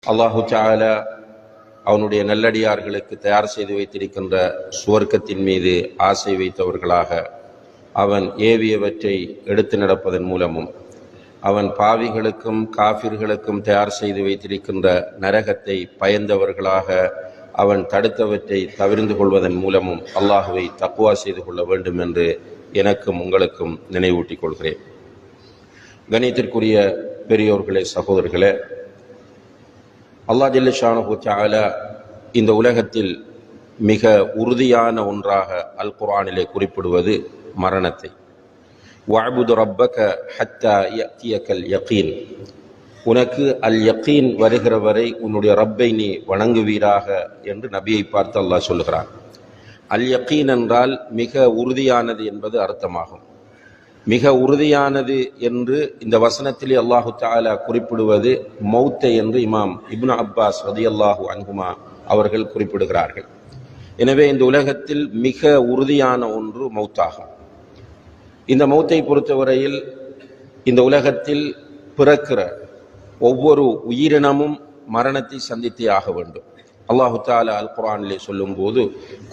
அல்லாஹு தஆலா அவனுடைய நல்லடியார்களுக்கு தயார் செய்து வைத்திருக்கின்ற சுவர்க்கத்தின் மீது ஆசை வைத்தவர்களாக அவன் ஏவியவற்றை எடுத்து நடப்பதன் மூலமும் அவன் பாவிகளுக்கும் காஃபிர்களுக்கும் தயார் செய்து வைத்திருக்கின்ற நரகத்தை பயந்தவர்களாக அவன் தடுத்தவற்றை தவிர்ந்து கொள்வதன் மூலமும் அல்லாஹுவை தக்வா செய்து கொள்ள வேண்டும் என்று எனக்கும் உங்களுக்கும் நினைவூட்டிக் கொள்கிறேன். கணியத்திற்குரிய பெரியோர்களே, சகோதரர்களே, அல்லாஹ் ஜல்ல ஷானஹு தஆலா இந்த உலகத்தில் மிக உறுதியான ஒன்றாக அல் குர்ஆனிலே குறிப்பிடுவது மரணத்தை. வஅபுது ரப்பக ஹத்தா யஅதியகல் யகீன், உனக்கு அல் யகீன் வருகிற வரை உன்னுடைய ரப்பை நீ வணங்குவீராக என்று நபியை பார்த்து அல்லாஹ் சொல்லுகிறான். அல் யகீன் என்றால் மிக உறுதியானது என்பது அர்த்தமாகும். மிக உறுதியானது என்று இந்த வசனத்திலே அல்லாஹு தஆலா குறிப்பிடுவது மௌத்தை என்று இமாம் இப்னு அப்பாஸ் ரலியல்லாஹு அன்ஹுமா அவர்கள் குறிப்பிடுகிறார்கள். எனவே இந்த உலகத்தில் மிக உறுதியான ஒன்று மௌத்தாகும். இந்த மௌத்தை பொறுத்தவரையில் இந்த உலகத்தில் பிறக்கிற ஒவ்வொரு உயிரினமும் மரணத்தை சந்தித்தே ஆக வேண்டும். அல்லாஹு தஆலா அல் குர்ஆனிலே சொல்லும் போது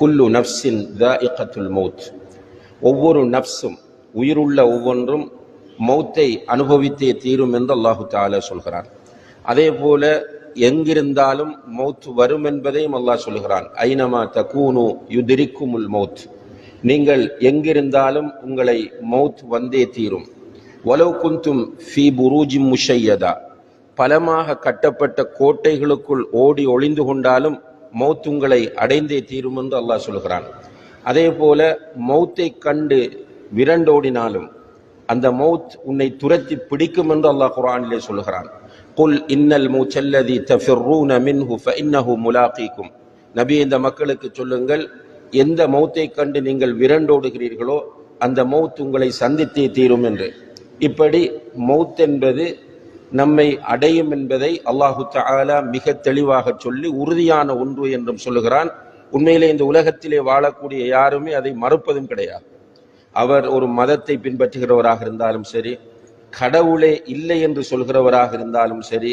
குல்லு நஃப்ஸின் தாயிகத்துல் மௌத், ஒவ்வொரு நஃப்ஸும் உயிருள்ள ஒவ்வொன்றும் மௌத்தை அனுபவித்தே தீரும் என்று அல்லாஹு தஆலா சொல்கிறான். அதே போல எங்கிருந்தாலும் மௌத் வரும் என்பதையும் அல்லாஹ் சொல்கிறான். ஐனமா தகூனு யுத்ரிக்குமுல் மௌத், நீங்கள் எங்கிருந்தாலும் உங்களை மௌத் வந்தே தீரும். வலவ் குந்தும் ஃபீ புரூஜின் முஷையதா, பலமாக கட்டப்பட்ட கோட்டைகளுக்குள் ஓடி ஒளிந்து கொண்டாலும் மௌத் உங்களை அடைந்தே தீரும் என்று அல்லாஹ் சொல்கிறான். அதே போல மௌத்தை கண்டு விரண்டோடினாலும் அந்த மௌத் உன்னை துரத்தி பிடிக்கும் என்று அல்லாஹ் குர்ஆனிலே சொல்கிறான். குல் இன்னல் மௌத்தல்லதி தஃபிர்ரூன மின்ஹு ஃபஇன்னஹு முலாகீக்கும், நபி இந்த மக்களுக்கு சொல்லுங்கள், எந்த மௌத்தை கண்டு நீங்கள் விரண்டோடுகிறீர்களோ அந்த மௌத் உங்களை சந்தித்தே தீரும் என்று. இப்படி மௌத் என்பது நம்மை அடையும் என்பதை அல்லாஹு தஆலா மிக தெளிவாக சொல்லி உறுதியான ஒன்று என்றும் சொல்லுகிறான். உண்மையிலே இந்த உலகத்திலே வாழக்கூடிய யாருமே அதை மறுப்பதும் கிடையாது. அவர் ஒரு மதத்தை பின்பற்றுகிறவராக இருந்தாலும் சரி, கடவுளே இல்லை என்று சொல்கிறவராக இருந்தாலும் சரி,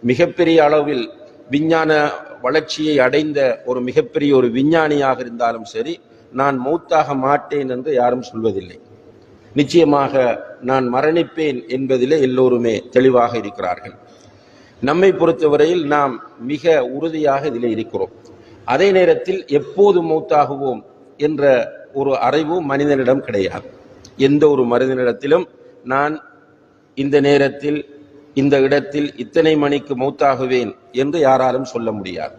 மிகப்பெரிய அளவில் விஞ்ஞான வளர்ச்சியை அடைந்த ஒரு மிகப்பெரிய ஒரு விஞ்ஞானியாக இருந்தாலும் சரி, நான் மௌத்தாக மாட்டேன் என்று யாரும் சொல்வதில்லை. நிச்சயமாக நான் மரணிப்பேன் என்பதிலே எல்லோருமே தெளிவாக இருக்கிறார்கள். நம்மை பொறுத்தவரையில் நாம் மிக உறுதியாக இதில் இருக்கிறோம். அதே நேரத்தில் எப்போது மௌத்தாகுவோம் என்ற ஒரு அறிவு மனிதனிடம் கிடையாது. எந்த ஒரு மனிதனிடத்திலும் நான் இந்த நேரத்தில் இந்த இடத்தில் இத்தனை மணிக்கு மௌத்தாகுவேன் என்று யாராலும் சொல்ல முடியாது.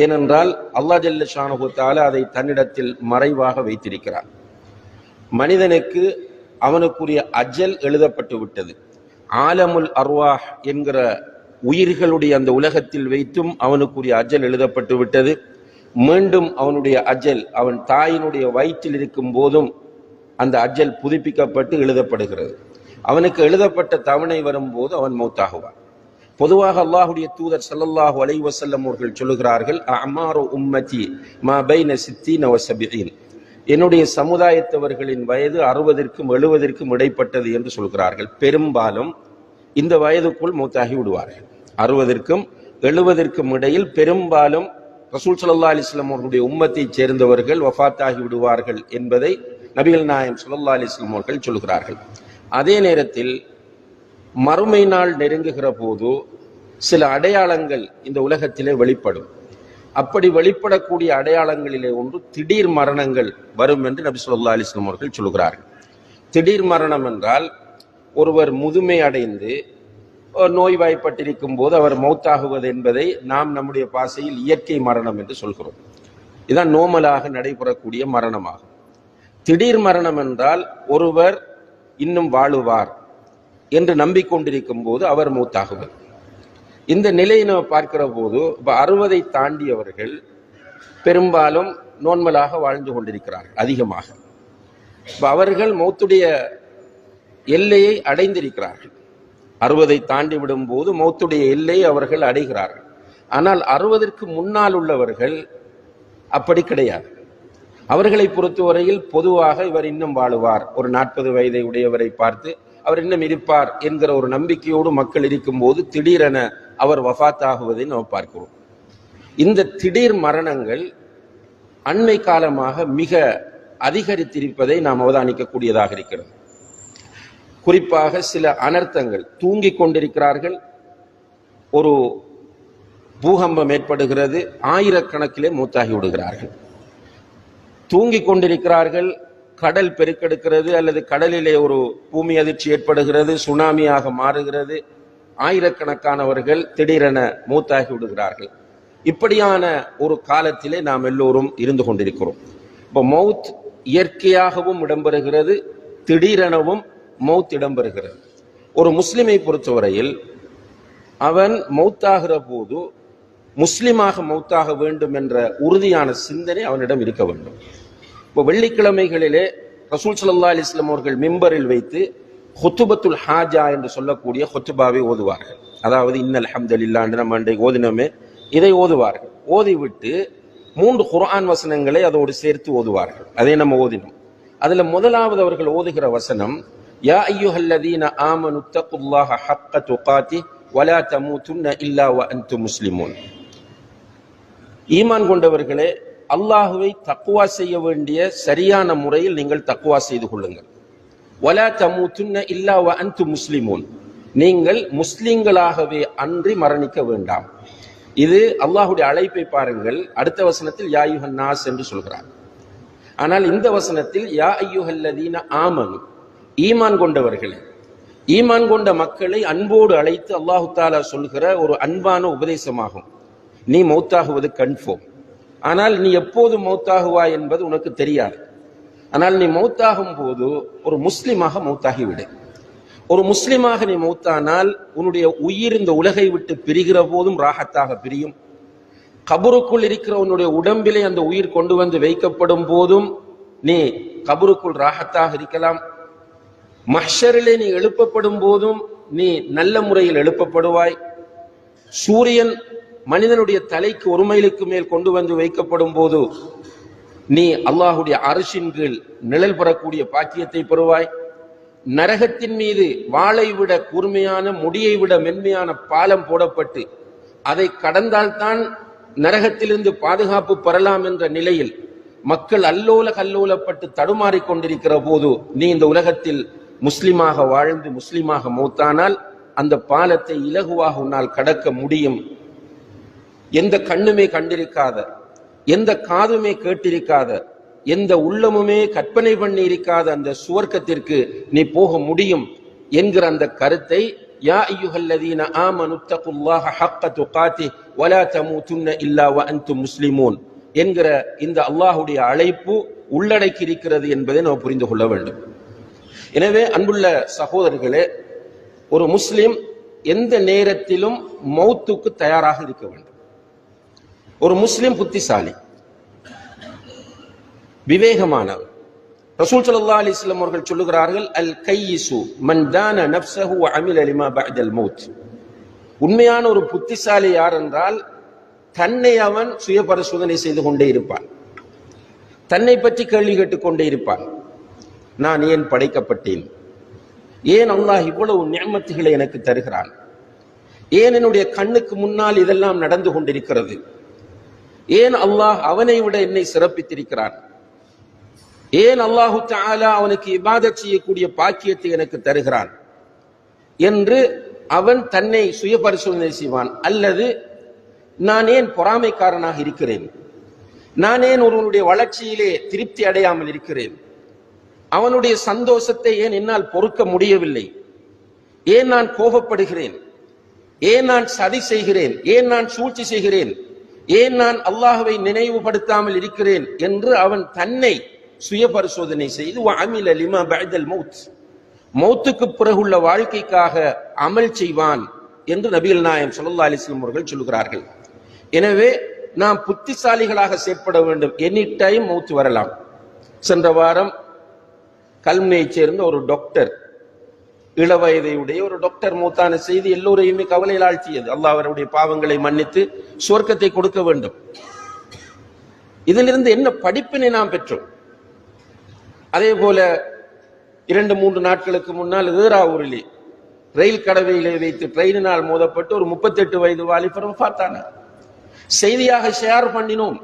ஏனென்றால் அல்லாஹ் ஜல்ல ஷானஹு தஆலா அதை தன்னிடத்தில் மறைவாக வைத்திருக்கிறார். மனிதனுக்கு அவனுக்குரிய அஜல் எழுதப்பட்டு விட்டது. ஆலமுல் அர்வாஹ் என்கிற உயிர்களுடைய அந்த உலகத்தில் வைத்தும் அவனுக்குரிய அஜல் எழுதப்பட்டு விட்டது. மீண்டும் அவனுடைய அஜல் அவன் தாயினுடைய வயிற்றில் இருக்கும் போதும் அந்த அஜல் புதுப்பிக்கப்பட்டு எழுதப்படுகிறது. அவனுக்கு எழுதப்பட்ட தவணை வரும்போது அவன் மௌத்தாகுவான். பொதுவாக அல்லாஹுடைய தூதர் ஸல்லல்லாஹு அலைஹி வஸல்லம் அவர்கள் சொல்லுகிறார்கள், அமாரு உம்மதி மா பைன 60 வ 70, என்னுடைய சமுதாயத்தவர்களின் வயது 60க்கும் 70க்கும் இடைப்பட்டது என்று சொல்கிறார்கள். பெரும்பாலும் இந்த வயதுக்குள் மௌத்தாகி விடுவார்கள். 60க்கும் 70க்கும் இடையில் பெரும்பாலும் ரசூல் ஸல்லல்லாஹு அலைஹி வஸல்லம் அவர்களுடைய உம்மத்தைச் சேர்ந்தவர்கள் வஃபாத்தாகி விடுவார்கள் என்பதை நபிகள் நாயகம் ஸல்லல்லாஹு அலைஹி வஸல்லம் அவர்கள் சொல்கிறார்கள். அதே நேரத்தில் மறுமை நாள் நெருங்குகிற போது சில அடையாளங்கள் இந்த உலகத்திலே வெளிப்படும். அப்படி வெளிப்படக்கூடிய அடையாளங்களிலே ஒன்று திடீர் மரணங்கள் வரும் என்று நபி ஸல்லல்லாஹு அலைஹி வஸல்லம் அவர்கள் சொல்கிறார்கள். திடீர் மரணம் என்றால் ஒருவர் முதுமை அடைந்து நோய்வாய்ப்பட்டிருக்கும் போது அவர் மௌத்தாகுவது என்பதை நாம் நம்முடைய பாஷையில் இயற்கை மரணம் என்று சொல்கிறோம். இதுதான் நோமலாக நடைபெறக்கூடிய மரணமாகும். திடீர் மரணம் என்றால் ஒருவர் இன்னும் வாழுவார் என்று நம்பிக்கொண்டிருக்கும் போது அவர் மௌத்தாகுவர். இந்த நிலையை நாம் பார்க்கிற போது இப்போ 60 தாண்டியவர்கள் பெரும்பாலும் நோன்மலாக வாழ்ந்து கொண்டிருக்கிறார்கள் அதிகமாக. இப்போ அவர்கள் மௌத்துடைய எல்லையை அடைந்திருக்கிறார்கள். 60 தாண்டி விடும் போது மௌத்துடைய எல்லையை அவர்கள் அடைகிறார்கள். ஆனால் 60ற்கு முன்னால் உள்ளவர்கள் அப்படி கிடையாது. அவர்களை பொறுத்தவரையில் பொதுவாக இவர் இன்னும் வாழுவார். ஒரு 40 வயதை உடையவரை பார்த்து அவர் இன்னும் இருப்பார் என்கிற ஒரு நம்பிக்கையோடு மக்கள் இருக்கும் போது திடீரென அவர் வஃபாத்தாகுவதை நாம் பார்க்கிறோம். இந்த திடீர் மரணங்கள் அண்மை காலமாக மிக அதிகரித்திருப்பதை நாம் அவதானிக்கக்கூடியதாக இருக்கிறது. குறிப்பாக சில அனர்த்தங்கள், தூங்கிக் கொண்டிருக்கிறார்கள், ஒரு பூகம்பம் ஏற்படுகிறது, ஆயிரக்கணக்கிலே மூத்தாகி விடுகிறார்கள். தூங்கிக் கொண்டிருக்கிறார்கள், கடல் பெருக்கெடுக்கிறது அல்லது கடலிலே ஒரு பூமி அதிர்ச்சி ஏற்படுகிறது, சுனாமியாக மாறுகிறது, ஆயிரக்கணக்கானவர்கள் திடீரென மூத்தாகி விடுகிறார்கள். இப்படியான ஒரு காலத்திலே நாம் எல்லோரும் இருந்து கொண்டிருக்கிறோம். இப்போ மௌத் இயற்கையாகவும் இடம்பெறுகிறது, திடீரெனவும் மௌத் இடம்பெறுகிறது. ஒரு முஸ்லிமை பொறுத்தவரையில் அவன் மௌத்தாகிற போது முஸ்லிமாக மௌத்தாக வேண்டும் என்ற உறுதியான சிந்தனை அவனிடம் இருக்க வேண்டும். இப்போ வெள்ளிக்கிழமைகளிலே ரசூல் ஸல்லல்லாஹு அலைஹி வஸல்லம் அவர்கள் மிம்பரில் வைத்து ஹுத்துபத்துல் ஹாஜா என்று சொல்லக்கூடிய ஹுத்துபாவை ஓதுவார்கள். அதாவது இன்னல் ஹம்துலில்லாஹ் என்று நம்ம அன்றைக்கு ஓதினோமே, இதை ஓதுவார்கள். ஓதிவிட்டு 3 குர்ஆன் வசனங்களை அதோடு சேர்த்து ஓதுவார்கள். அதை நம்ம ஓதினோம். அதுல முதலாவது அவர்கள் ஓதுகிற வசனம், யா அய்யுஹல்லதீன ஆமனு தக்குல்லாஹ ஹக்க துகாத்தி வலா தமூதுன்ன இல்லா வ அன்தும் முஸ்லிமூன். ஈமான் கொண்டவர்களே, அல்லாஹுவை தக்வா செய்ய வேண்டிய சரியான முறையில் நீங்கள் தக்வா செய்து கொள்ளுங்கள். வலா தமூதுன்ன இல்லா வ அன்தும் முஸ்லிமூன், நீங்கள் முஸ்லிம்களாகவே அன்றி மரணிக்க வேண்டாம். இது அல்லாஹுடைய அழைப்பை பாருங்கள். அடுத்த வசனத்தில் யா அய்யுஹன் நாஸ் என்று சொல்கிறார். ஆனால் இந்த வசனத்தில் யா அய்யுஹல்லதீன ஆமனு, ஈமான் கொண்டவர்களே, ஈமான் கொண்ட மக்களை அன்போடு அழைத்து அல்லாஹு தாலா சொல்கிற ஒரு அன்பான உபதேசமாகும். நீ மௌத்தாகுவது கன்ஃபார்ம். ஆனால் நீ எப்போது மௌத்தாகுவாய் என்பது உனக்கு தெரியாது. ஆனால் நீ மௌத்தாகும் போது ஒரு முஸ்லிமாக மௌத்தாகிவிடு. ஒரு முஸ்லிமாக நீ மௌத்தானால் உன்னுடைய உயிர் இந்த உலகை விட்டு பிரிகிற போதும் ராஹத்தாக பிரியும். கபருக்குள் இருக்கிற உன்னுடைய உடம்பிலே அந்த உயிர் கொண்டு வந்து வைக்கப்படும் போதும் நீ கபருக்குள் ராஹத்தாக இருக்கலாம். மஹ்ஷரிலே நீ எழுப்பப்படும் போதும் நீ நல்ல முறையில் எழுப்பப்படுவாய். சூரியன் மனிதனுடைய தலைக்கு ஒரு மைலுக்கு மேல் கொண்டு வந்து வைக்கப்படும் போது நீ அல்லாஹுடைய அரிசின் கீழ் நிழல் பெறக்கூடிய பாக்கியத்தை பெறுவாய். நரகத்தின் மீது வாளை விட கூர்மையான, முடியை விட மென்மையான பாலம் போடப்பட்டு அதை கடந்தால்தான் நரகத்திலிருந்து பாதுகாப்பு பெறலாம் என்ற நிலையில் மக்கள் அல்லோல கல்லோலப்பட்டு தடுமாறிக் கொண்டிருக்கிற போது நீ இந்த உலகத்தில் முஸ்லிமாக வாழ்ந்து முஸ்லிமாக மௌத்தானால் அந்த பாலத்தை இலகுவாக உன்னால் கடக்க முடியும். எந்த கண்ணுமே கண்டிருக்காத, எந்த காதுமே கேட்டிருக்காத, எந்த உள்ளமுமே கற்பனை பண்ணி இருக்காத அந்த சுவர்க்கத்திற்கு நீ போக முடியும் என்கிற அந்த கருத்தை யா அய்யுஹல்லதீன ஆமனு தக்குல்லாஹ ஹக்க துகாத்தி வலா தமூதுன்ன இல்லா வ அன்தும் முஸ்லிமூன் என்கிற இந்த அல்லாஹுடைய அழைப்பு உள்ளடக்கி இருக்கிறது என்பதை நாம் புரிந்து கொள்ள வேண்டும். எனவே அன்புள்ள சகோதரர்களே, ஒரு முஸ்லிம் எந்த நேரத்திலும் மௌத்துக்கு தயாராக இருக்க வேண்டும். ஒரு முஸ்லிம் புத்திசாலி, விவேகமானவர். ரசூல் ஸல்லல்லாஹு அலைஹி வஸல்லம் அவர்கள் சொல்லுகிறார்கள், அல் கையிசு மன் தான நஃப்ஸஹு வ அமில லிமா பஅதல் மௌத். உண்மையான ஒரு புத்திசாலி யார் என்றால் தன்னை அவன் சுய பரிசோதனை செய்து கொண்டே இருப்பான். தன்னை பற்றி கேள்வி கேட்டுக் கொண்டே இருப்பான். நான் ஏன் படைக்கப்பட்டேன்? ஏன் அல்லாஹ் இவ்வளவு நிஅமத்துகளை எனக்கு தருகிறான்? ஏன் என்னுடைய கண்ணுக்கு முன்னால் இதெல்லாம் நடந்து கொண்டிருக்கிறது? ஏன் அல்லாஹ் அவனை விட என்னை சிறப்பித்திருக்கிறான்? ஏன் அல்லாஹு தஆலா அவனுக்கு இபாதத் செய்யக்கூடிய பாக்கியத்தை எனக்கு தருகிறான் என்று அவன் தன்னை சுய பரிசோதனை செய்வான். அல்லது நான் ஏன் பொறாமைக்காரனாக இருக்கிறேன்? நான் ஏன் ஒருவனுடைய வளர்ச்சியிலே திருப்தி அடையாமல் இருக்கிறேன்? அவனுடைய சந்தோஷத்தை ஏன் என்னால் பொறுக்க முடியவில்லை? ஏன் நான் கோபப்படுகிறேன்? ஏன் நான் சதி செய்கிறேன்? ஏன் நான் சூழ்ச்சி செய்கிறேன்? ஏன் நான் அல்லாஹ்வை நினைவுபடுத்தாமல் இருக்கிறேன் என்று அவன் தன்னை சுய பரிசோதனை செய்து வஅமில லிமா பஅதல் மௌத், மௌத்துக்கு பிறகுள்ள வாழ்க்கைக்காக அமல் செய்வான் என்று நபிகள் நாயகம் ஸல்லல்லாஹு அலைஹி வஸல்லம் அவர்கள் சொல்கிறார்கள். எனவே நாம் புத்திசாலிகளாக செயற்பட வேண்டும். எனி டைம் மௌத் வரலாம். சென்ற வாரம் கல்முனையைச் சேர்ந்த ஒரு டாக்டர், இளவயதையுடைய ஒரு டாக்டர் மூத்தான செய்தி எல்லோரையுமே கவலையில் ஆழ்த்தியது. அல்லாஹ் அவருடைய பாவங்களை மன்னித்து சுவர்க்கத்தை கொடுக்க வேண்டும். இதிலிருந்து என்ன படிப்பினை நாம் பெற்றோம்? அதே போல 2-3 நாட்களுக்கு முன்னால் ஈராவூரிலே ரயில் கடவையிலே வைத்து ட்ரெயினால் மோதப்பட்டு ஒரு 38 வயது வாலிபரும் பார்த்தான. செய்தியாக ஷேர் பண்ணினோம்.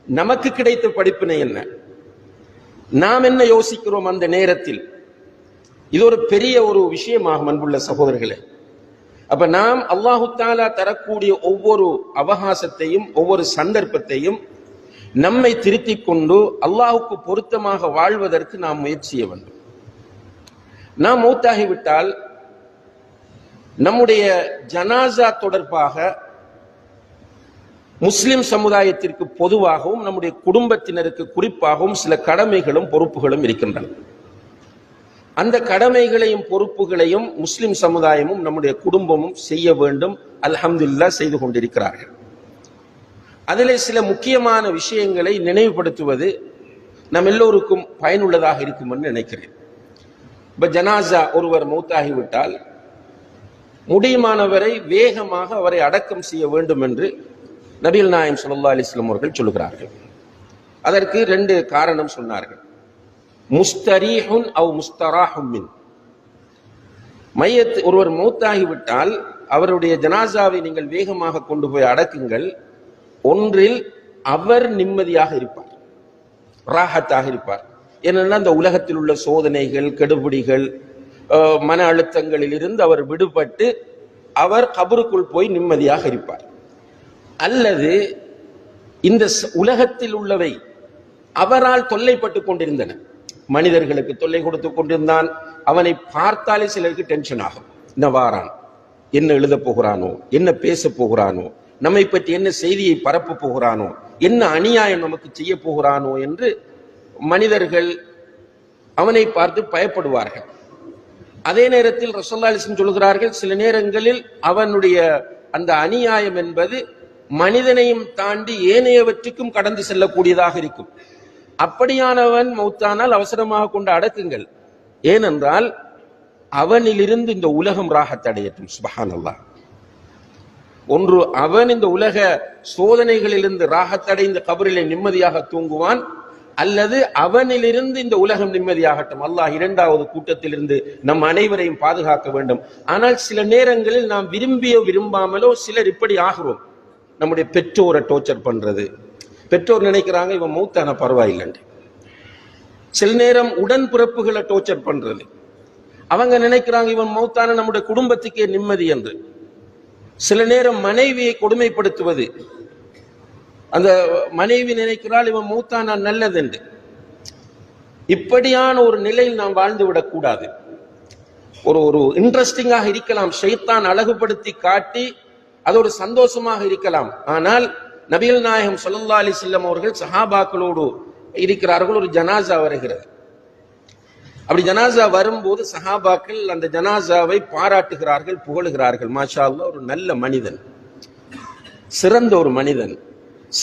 நமக்கு கிடைத்த படிப்பினை என்ன? நாம் என்ன யோசிக்கிறோம் அந்த நேரத்தில்? இது ஒரு பெரிய ஒரு விஷயமாக அன்புள்ள சகோதரர்களே. அப்ப நாம் அல்லாஹு தஆலா தரக்கூடிய ஒவ்வொரு அவகாசத்தையும் ஒவ்வொரு சந்தர்ப்பத்தையும் நம்மை திருத்திக் கொண்டு அல்லாஹுக்கு பொருத்தமாக வாழ்வதற்கு நாம் முயற்சி செய்ய வேண்டும். நாம் மௌத்தாகிவிட்டால் நம்முடைய ஜனாசா தொடர்பாக முஸ்லிம் சமுதாயத்திற்கு பொதுவாகவும் நம்முடைய குடும்பத்தினருக்கு குறிப்பாகவும் சில கடமைகளும் பொறுப்புகளும் இருக்கின்றன. அந்த கடமைகளையும் பொறுப்புகளையும் முஸ்லிம் சமுதாயமும் நம்முடைய குடும்பமும் செய்ய வேண்டும். அல்ஹம்துலில்லாஹ் செய்து கொண்டிருக்கிறார்கள். அதிலே சில முக்கியமான விஷயங்களை நினைவுபடுத்துவது நம் எல்லோருக்கும் பயனுள்ளதாக இருக்கும் என்று நினைக்கிறேன். இப்ப ஜனாசா ஒருவர் மௌத்தாகிவிட்டால் முடியுமானவரை வேகமாக அவரை அடக்கம் செய்ய வேண்டும் என்று நபிகள் நாயகம் ஸல்லல்லாஹு அலைஹி வஸல்லம் அவர்கள் சொல்கிறார்கள். அதற்கு 2 காரணம் சொன்னார்கள். முஸ்தரீஹுன் அவ் முஸ்தராஹும் மின். மையத் ஒருவர் மௌத்தாகிவிட்டால் அவருடைய ஜனாசாவை நீங்கள் வேகமாக கொண்டு போய் அடக்குங்கள். ஒன்றில் அவர் நிம்மதியாக இருப்பார், ராஹத்தாக இருப்பார். ஏனென்றால் அந்த உலகத்தில் உள்ள சோதனைகள், கெடுபிடிகள், மன அழுத்தங்களில் இருந்து அவர் விடுபட்டு அவர் கபருக்குள் போய் நிம்மதியாக இருப்பார். அல்லது இந்த உலகத்தில் உள்ளவை அவரால் தொல்லைப்பட்டு கொண்டிருந்தன. மனிதர்களுக்கு தொல்லை கொடுத்து கொண்டிருந்தான். அவனை பார்த்தாலே சிலருக்கு டென்ஷன் ஆகும். என்ன வாரான், என்ன எழுத போகிறானோ, என்ன பேச போகிறானோ, நம்மை பற்றி என்ன செய்தியை பரப்ப போகிறானோ, என்ன அநியாயம் நமக்கு செய்ய போகிறானோ என்று மனிதர்கள் அவனை பார்த்து பயப்படுவார்கள். அதே நேரத்தில் ரசூலுல்லாஹி அலைஹி வஸல்லம் சொல்கிறார்கள், சில நேரங்களில் அவனுடைய அந்த அநியாயம் என்பது மனிதனையும் தாண்டி ஏனையவற்றுக்கும் கடந்து செல்லக்கூடியதாக இருக்கும். அப்படியானவன் மௌத்தானால் அவசரமாக கொண்டு அடக்குங்கள். ஏனென்றால் அவனிலிருந்து இந்த உலகம் ராஹத்தடையட்டும். சுப்ஹானல்லாஹ். ஒன்று அவன் இந்த உலக சோதனைகளிலிருந்து ராஹத்தடைந்த கபரிலே நிம்மதியாக தூங்குவான், அல்லது அவனிலிருந்து இந்த உலகம் நிம்மதியாகட்டும். அல்லாஹ் 2வது கூட்டத்திலிருந்து நம் அனைவரையும் பாதுகாக்க வேண்டும். ஆனால் சில நேரங்களில் நாம் விரும்பியோ விரும்பாமலோ சிலர் இப்படி ஆகிறோம். நம்முடைய பெற்றோரை டோர்ச்சர் பண்றது. பெற்றோர் நினைக்கிறாங்க இவன் மௌத்தான பரவாயில்லை. சில நேரம் உடன்பிறப்புகளை டோர்ச்சர் பண்றது. அவங்க நினைக்கிறாங்க இவன் மௌத்தான நம்முடைய குடும்பத்துக்கே நிம்மதி என்று. சில நேரம் மனைவியை கொடுமைப்படுத்துவது. அந்த மனைவி நினைக்கிறாள் இவன் மௌத்தான நல்லது என்று. இப்படியான ஒரு நிலையில் நாம் வாழ்ந்து விடக்கூடாது. ஒரு இன்ட்ரெஸ்டிங்காக இருக்கலாம், ஷைத்தான் அழகுபடுத்தி காட்டி அது ஒரு சந்தோஷமாக இருக்கலாம். ஆனால் நபிகள் நாயகம் ஸல்லல்லாஹு அலைஹி வஸல்லம் அவர்கள் சஹாபாக்களோடு இருக்கிறார்கள். ஒரு ஜனாசா வருகிறது. அப்படி ஜனாசா வரும்போது சஹாபாக்கள் அந்த ஜனாசாவை பாராட்டுகிறார்கள், புகழுகிறார்கள். மாஷா அல்லாஹ், ஒரு நல்ல மனிதன், சிறந்த ஒரு மனிதன்,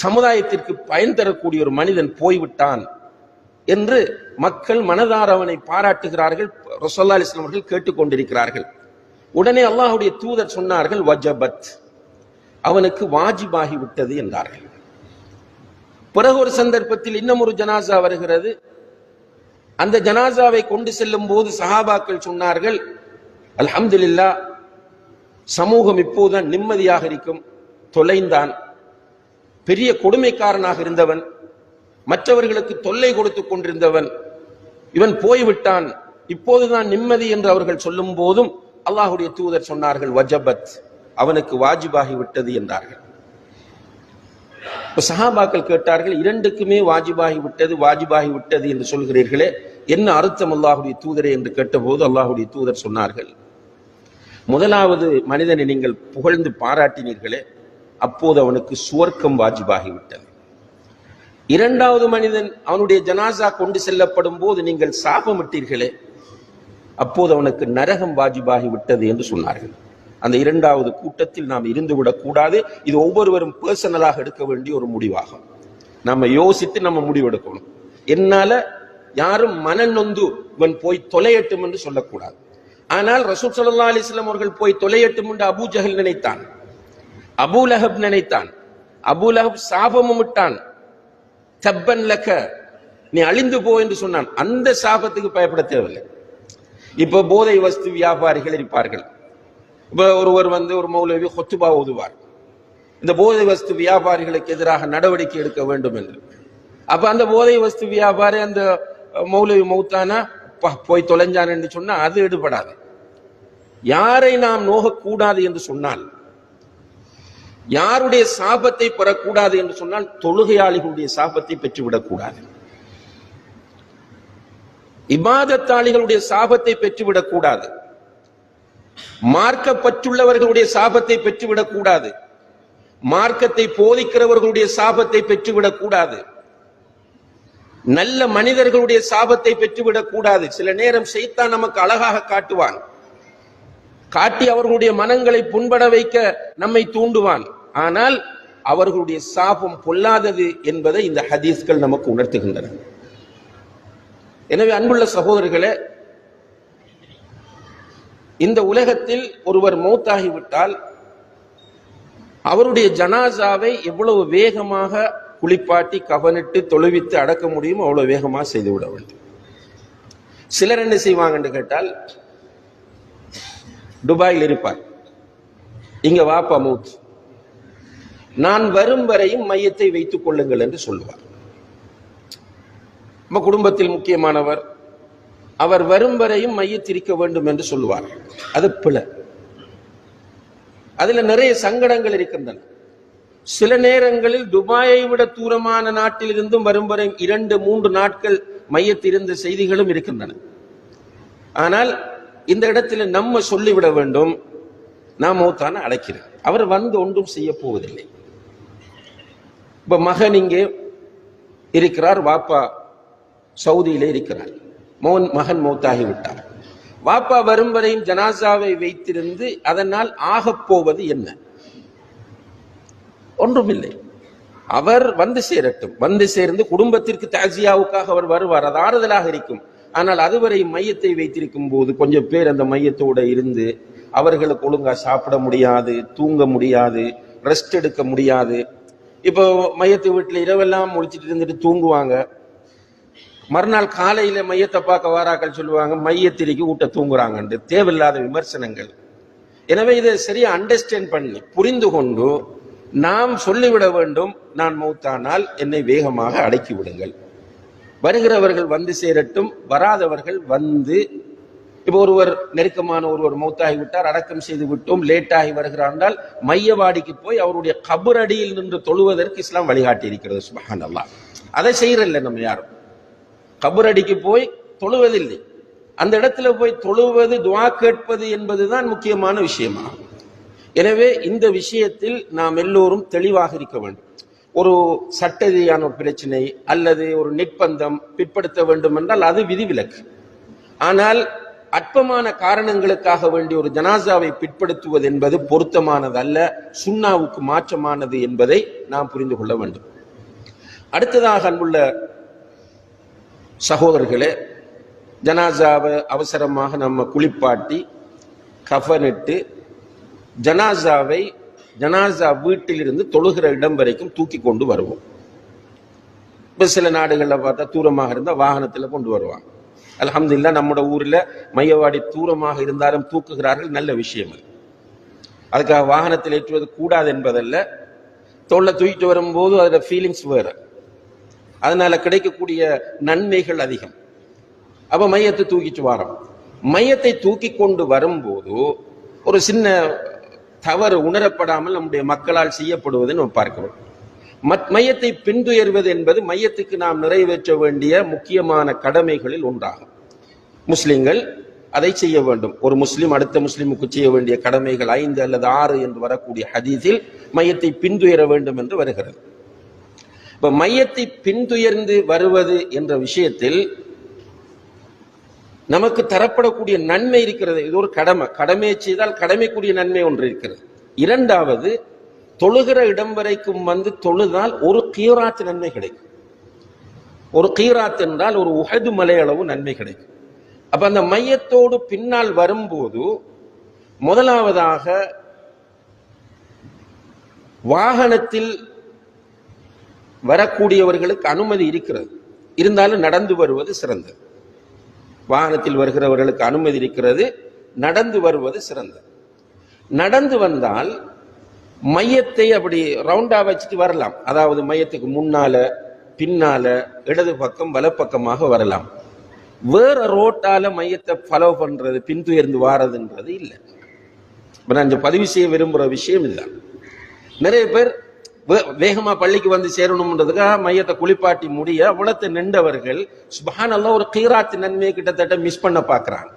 சமுதாயத்திற்கு பயன் தரக்கூடிய ஒரு மனிதன் போய்விட்டான் என்று மக்கள் மனதார அவனை பாராட்டுகிறார்கள். ரசூலுல்லாஹி அலைஹி வஸல்லம் அவர்கள் கேட்டுக்கொண்டிருக்கிறார்கள். உடனே அல்லாஹ்வுடைய தூதர் சொன்னார்கள், வஜபத், அவனுக்கு வாஜிபாகி விட்டது என்றார்கள். பிறகு ஒரு சந்தர்ப்பத்தில் இன்னும் ஒரு ஜனாசா வருகிறது. அந்த ஜனாசாவை கொண்டு செல்லும் போது சஹாபாக்கள் சொன்னார்கள், அல்ஹம்துலில்லாஹ், சமூகம் இப்போதுதான் நிம்மதியாக இருக்கும். தொலைந்தான், பெரிய கொடுமைக்காரனாக இருந்தவன், மற்றவர்களுக்கு தொல்லை கொடுத்து கொண்டிருந்தவன், இவன் போய்விட்டான், இப்போதுதான் நிம்மதி என்று அவர்கள் சொல்லும் போதும் அல்லாஹ்வுடைய தூதர் சொன்னார்கள், வஜபத், அவனுக்கு வாஜிபாகி விட்டது என்றார்கள். சஹாபாக்கள் கேட்டார்கள், 2க்குமே வாஜிபாகி விட்டது, வாஜிபாகி விட்டது என்று சொல்கிறீர்களே, என்ன அர்த்தம் அல்லாஹ்வுடைய தூதரே என்று கேட்டபோது அல்லாஹ்வுடைய தூதர் சொன்னார்கள், முதலாவது மனிதனை நீங்கள் புகழ்ந்து பாராட்டினீர்களே, அப்போது அவனுக்கு சுவர்க்கம் வாஜிபாகி விட்டது. 2வது மனிதன் அவனுடைய ஜனாசா கொண்டு செல்லப்படும் போது நீங்கள் சாபமிட்டீர்களே, அப்போது அவனுக்கு நரகம் வாஜிபாகி விட்டது என்று சொன்னார்கள். அந்த 2வது கூட்டத்தில் நாம் இருந்துவிடக் கூடாது. இது ஒவ்வொருவரும் பர்சனலாக எடுக்க வேண்டிய ஒரு முடிவாகும். நம்ம யோசித்து நம்ம முடிவெடுக்கணும். என்னால யாரும் மனநொந்து இவன் போய் தொலையட்டும் என்று சொல்லக்கூடாது. ஆனால் ரசூல் ஸல்லல்லாஹு அலைஹி வஸல்லம் அவர்கள் போய் தொலையட்டும் என்று அபூ ஜஹல் நினைத்தான், அபூ லஹப் நினைத்தான். அபூ லஹப் சாபமும் விட்டான், தப்பன் லக, நீ அழிந்து போ என்று சொன்னான். அந்த சாபத்துக்கு பயப்பட தேவையில்லை. இப்ப போதை வஸ்து வியாபாரிகள் இருப்பார்கள். இப்ப ஒருவர் ஒரு மௌலவி ஹுத்பா ஓதுவார், இந்த போதை வஸ்து வியாபாரிகளுக்கு எதிராக நடவடிக்கை எடுக்க வேண்டும் என்று. அப்ப அந்த போதை வஸ்து வியாபாரி அந்த மௌலவி மௌத்தானா போய் தொலைஞ்சான் என்று சொன்னா அது எடுபடாது. யாரை நாம் நோகக்கூடாது என்று சொன்னால், யாருடைய சாபத்தை பெறக்கூடாது என்று சொன்னால் தொழுகையாளிகளுடைய சாபத்தை பெற்றுவிடக்கூடாது, இபாதத்தாளிகளுடைய சாபத்தை பெற்றுவிடக் கூடாது, மார்க்கப்பற்றுள்ளவர்களுடைய சாபத்தை பெற்றுவிடக் கூடாது, மார்க்கத்தை போதிக்கிறவர்களுடைய சாபத்தை பெற்றுவிடக் கூடாது, நல்ல மனிதர்களுடைய சாபத்தை பெற்றுவிடக் கூடாது. சில நேரம் ஷைத்தான் நமக்கு அழகாக காட்டுவான், காட்டி அவர்களுடைய மனங்களை புண்பட வைக்க நம்மை தூண்டுவான். ஆனால் அவர்களுடைய சாபம் பொல்லாதது என்பதை இந்த ஹதீஸ்கள் நமக்கு உணர்த்துகின்றன. எனவே அன்புள்ள சகோதரர்களே, இந்த உலகத்தில் ஒருவர் மௌத்தாகிவிட்டால் அவருடைய ஜனாசாவை எவ்வளவு வேகமாக குளிப்பாட்டி கவனிட்டு தொழுவித்து அடக்க முடியுமோ அவ்வளவு வேகமாக செய்துவிட வேண்டும். சிலர் என்ன செய்வாங்கன்னு கேட்டால், துபாயில் இருப்பார், இங்க வாப்பா மௌத், நான் வரும் வரையும் மையத்தை வைத்துக் கொள்ளுங்கள் என்று சொல்லுவார். நம்ம குடும்பத்தில் முக்கியமானவர், அவர் வரும் வரையும் மையத்திருக்க வேண்டும் என்று சொல்லுவார். அது பிழை. அதுல நிறைய சங்கடங்கள் இருக்கின்றன. சில நேரங்களில் துபாயை விட தூரமான நாட்டில் இருந்தும் வரும் வரை 2-3 நாட்கள் மையத்திருந்த செய்திகளும் இருக்கின்றன. ஆனால் இந்த இடத்துல நம்ம சொல்லிவிட வேண்டும், நான் மௌத்தான அழைக்கிறேன், அவர் ஒன்றும் செய்ய போவதில்லை. இப்ப மகன் இங்கே இருக்கிறார், வாப்பா சவுதியிலே இருக்கிறார், மகன் மௌத்தாகி விட்டார். வாப்பா வரும் வரையும் ஜனாசாவை வைத்திருந்து அதனால் ஆகப்போவது என்ன? ஒன்றுமில்லை. அவர் வந்து சேர்ந்து குடும்பத்திற்கு தாஜியாவுக்காக அவர் வருவார், அது ஆறுதலாக இருக்கும். ஆனால் அதுவரை மையத்தை வைத்திருக்கும் போது கொஞ்சம் பேர் அந்த மையத்தோட இருந்து அவர்களுக்கு ஒழுங்கா சாப்பிட முடியாது, தூங்க முடியாது, ரெஸ்ட் எடுக்க முடியாது. இப்போ மையத்து வீட்டுல இரவெல்லாம் முழிச்சிட்டு இருந்துட்டு தூங்குவாங்க, மறுநாள் காலையில மையத்தை பார்க்க வாராக்கள் சொல்லுவாங்க மையத்திரிக்கு ஊட்ட தூங்குறாங்கன்னு. தேவையில்லாத விமர்சனங்கள். எனவே இதை சரியா அண்டர்ஸ்டாண்ட் பண்ணி புரிந்து கொண்டு நாம் சொல்லிவிட வேண்டும், நான் மௌத்தானால் என்னை வேகமாக அடக்கி விடுங்கள், வருகிறவர்கள் வந்து சேரட்டும், வராதவர்கள் இப்போ ஒருவர் நெருக்கமான ஒருவர் மௌத்தாகி விட்டார், அடக்கம் செய்து விட்டோம், லேட்டாகி வருகிறார், மையவாடிக்கு போய் அவருடைய கபரடியில் நின்று தொழுவதற்கு இஸ்லாம் வழிகாட்டி இருக்கிறது. சுப்ஹானல்லாஹ். அதை செய்யறதில்லை நம்ம யாரும். கபரடிக்கு போய் தொழுவதில்லை. அந்த இடத்துல போய் தொழுவது, துஆ கேட்பது என்பதுதான் முக்கியமான விஷயமா. எனவே இந்த விஷயத்தில் நாம் எல்லோரும் தெளிவாக இருக்க வேண்டும். ஒரு சட்ட ரீதியான ஒரு பிரச்சனை அல்லது ஒரு நிர்பந்தம் பிற்படுத்த வேண்டும் என்றால் அது விதிவிலக்கு. ஆனால் அற்பமான காரணங்களுக்காக வேண்டிய ஒரு ஜனாசாவை பிற்படுத்துவது என்பது பொருத்தமானது அல்ல, சுன்னாவுக்கு மாற்றமானது என்பதை நாம் புரிந்து கொள்ள வேண்டும். அடுத்ததாக அன்புள்ள சகோதரர்களே, ஜனாசாவை அவசரமாக நம்ம குளிப்பாட்டி கஃனிட்டு ஜனாசாவை ஜனாசா வீட்டிலிருந்து தொழுகிற இடம் வரைக்கும் தூக்கி கொண்டு வருவோம். இப்போ சில நாடுகளில் பார்த்தா தூரமாக இருந்தால் வாகனத்தில் கொண்டு வருவாங்க. அல்ஹம்துலில்லாஹ் நம்முடைய ஊரில் மையவாடி தூரமாக இருந்தாலும் தூக்குகிறார்கள், நல்ல விஷயம். அதுக்காக வாகனத்தில் ஏற்றுவது கூடாது என்பதல்ல, தோல்ல தூக்கிட்டு வரும்போது அதோட ஃபீலிங்ஸ் வேறு, அதனால கிடைக்கக்கூடிய நன்மைகள் அதிகம். அப்ப மையத்தை தூக்கிட்டு வரோம். மையத்தை தூக்கி கொண்டு வரும்போது ஒரு சின்ன தவறு உணரப்படாமல் நம்முடைய மக்களால் செய்யப்படுவதை நம்ம பார்க்கிறோம். மையத்தை பின்துயர்வது என்பது மையத்துக்கு நாம் நிறைவேற்ற வேண்டிய முக்கியமான கடமைகளில் ஒன்றாகும். முஸ்லிம்கள் அதை செய்ய வேண்டும். ஒரு முஸ்லிம் அடுத்த முஸ்லிமுக்கு செய்ய வேண்டிய கடமைகள் 5 அல்லது 6 என்று வரக்கூடிய ஹதீஸில் மையத்தை பின்துயர வேண்டும் என்று வருகிறது. இப்ப மையத்தை பின்துயர்ந்து வருவது என்ற விஷயத்தில் நமக்கு தரப்படக்கூடிய நன்மை இருக்கிறது. இது ஒரு கடமை, கடமையை செய்தால் கடமைக்குரிய நன்மை ஒன்று இருக்கிறது. இரண்டாவது, தொழுகிற இடம் வரைக்கும் வந்து தொழுதால் ஒரு கீராத் நன்மை கிடைக்கும். ஒரு கீராத் என்றால் ஒரு உஹது மலையளவு நன்மை கிடைக்கும். அப்ப அந்த மையத்தோடு பின்னால் வரும்போது முதலாவதாக வாகனத்தில் வரக்கூடியவர்களுக்கு அனுமதி இருக்கிறது, இருந்தாலும் நடந்து வருவது சிறந்தது. வாகனத்தில் வருகிறவர்களுக்கு அனுமதி இருக்கிறது. நடந்து வருவது சிறந்தது. நடந்து வந்தால் மையத்தை அப்படி ரவுண்டா வச்சுட்டு வரலாம். அதாவது மையத்துக்கு முன்னால பின்னால இடது பக்கம் வலப்பக்கமாக வரலாம். வேற ரோட்டால மையத்தை ஃபாலோ பண்றது, பின்துயர்ந்து வாரதுன்றது இல்லை. நான் பதிவு செய்ய விரும்புற விஷயம் இல்லை. நிறைய பேர் வேகமா பள்ளிக்கு வந்து சேரணும்ன்றதுக்காக மையத்தை குளிப்பாட்டி முடிய உலகத்தை நின்றவர்கள் சுப்ஹானல்லாஹ் ஒரு கீராத்து நன்மையை கிட்டத்தட்ட மிஸ் பண்ண பாக்குறாங்க.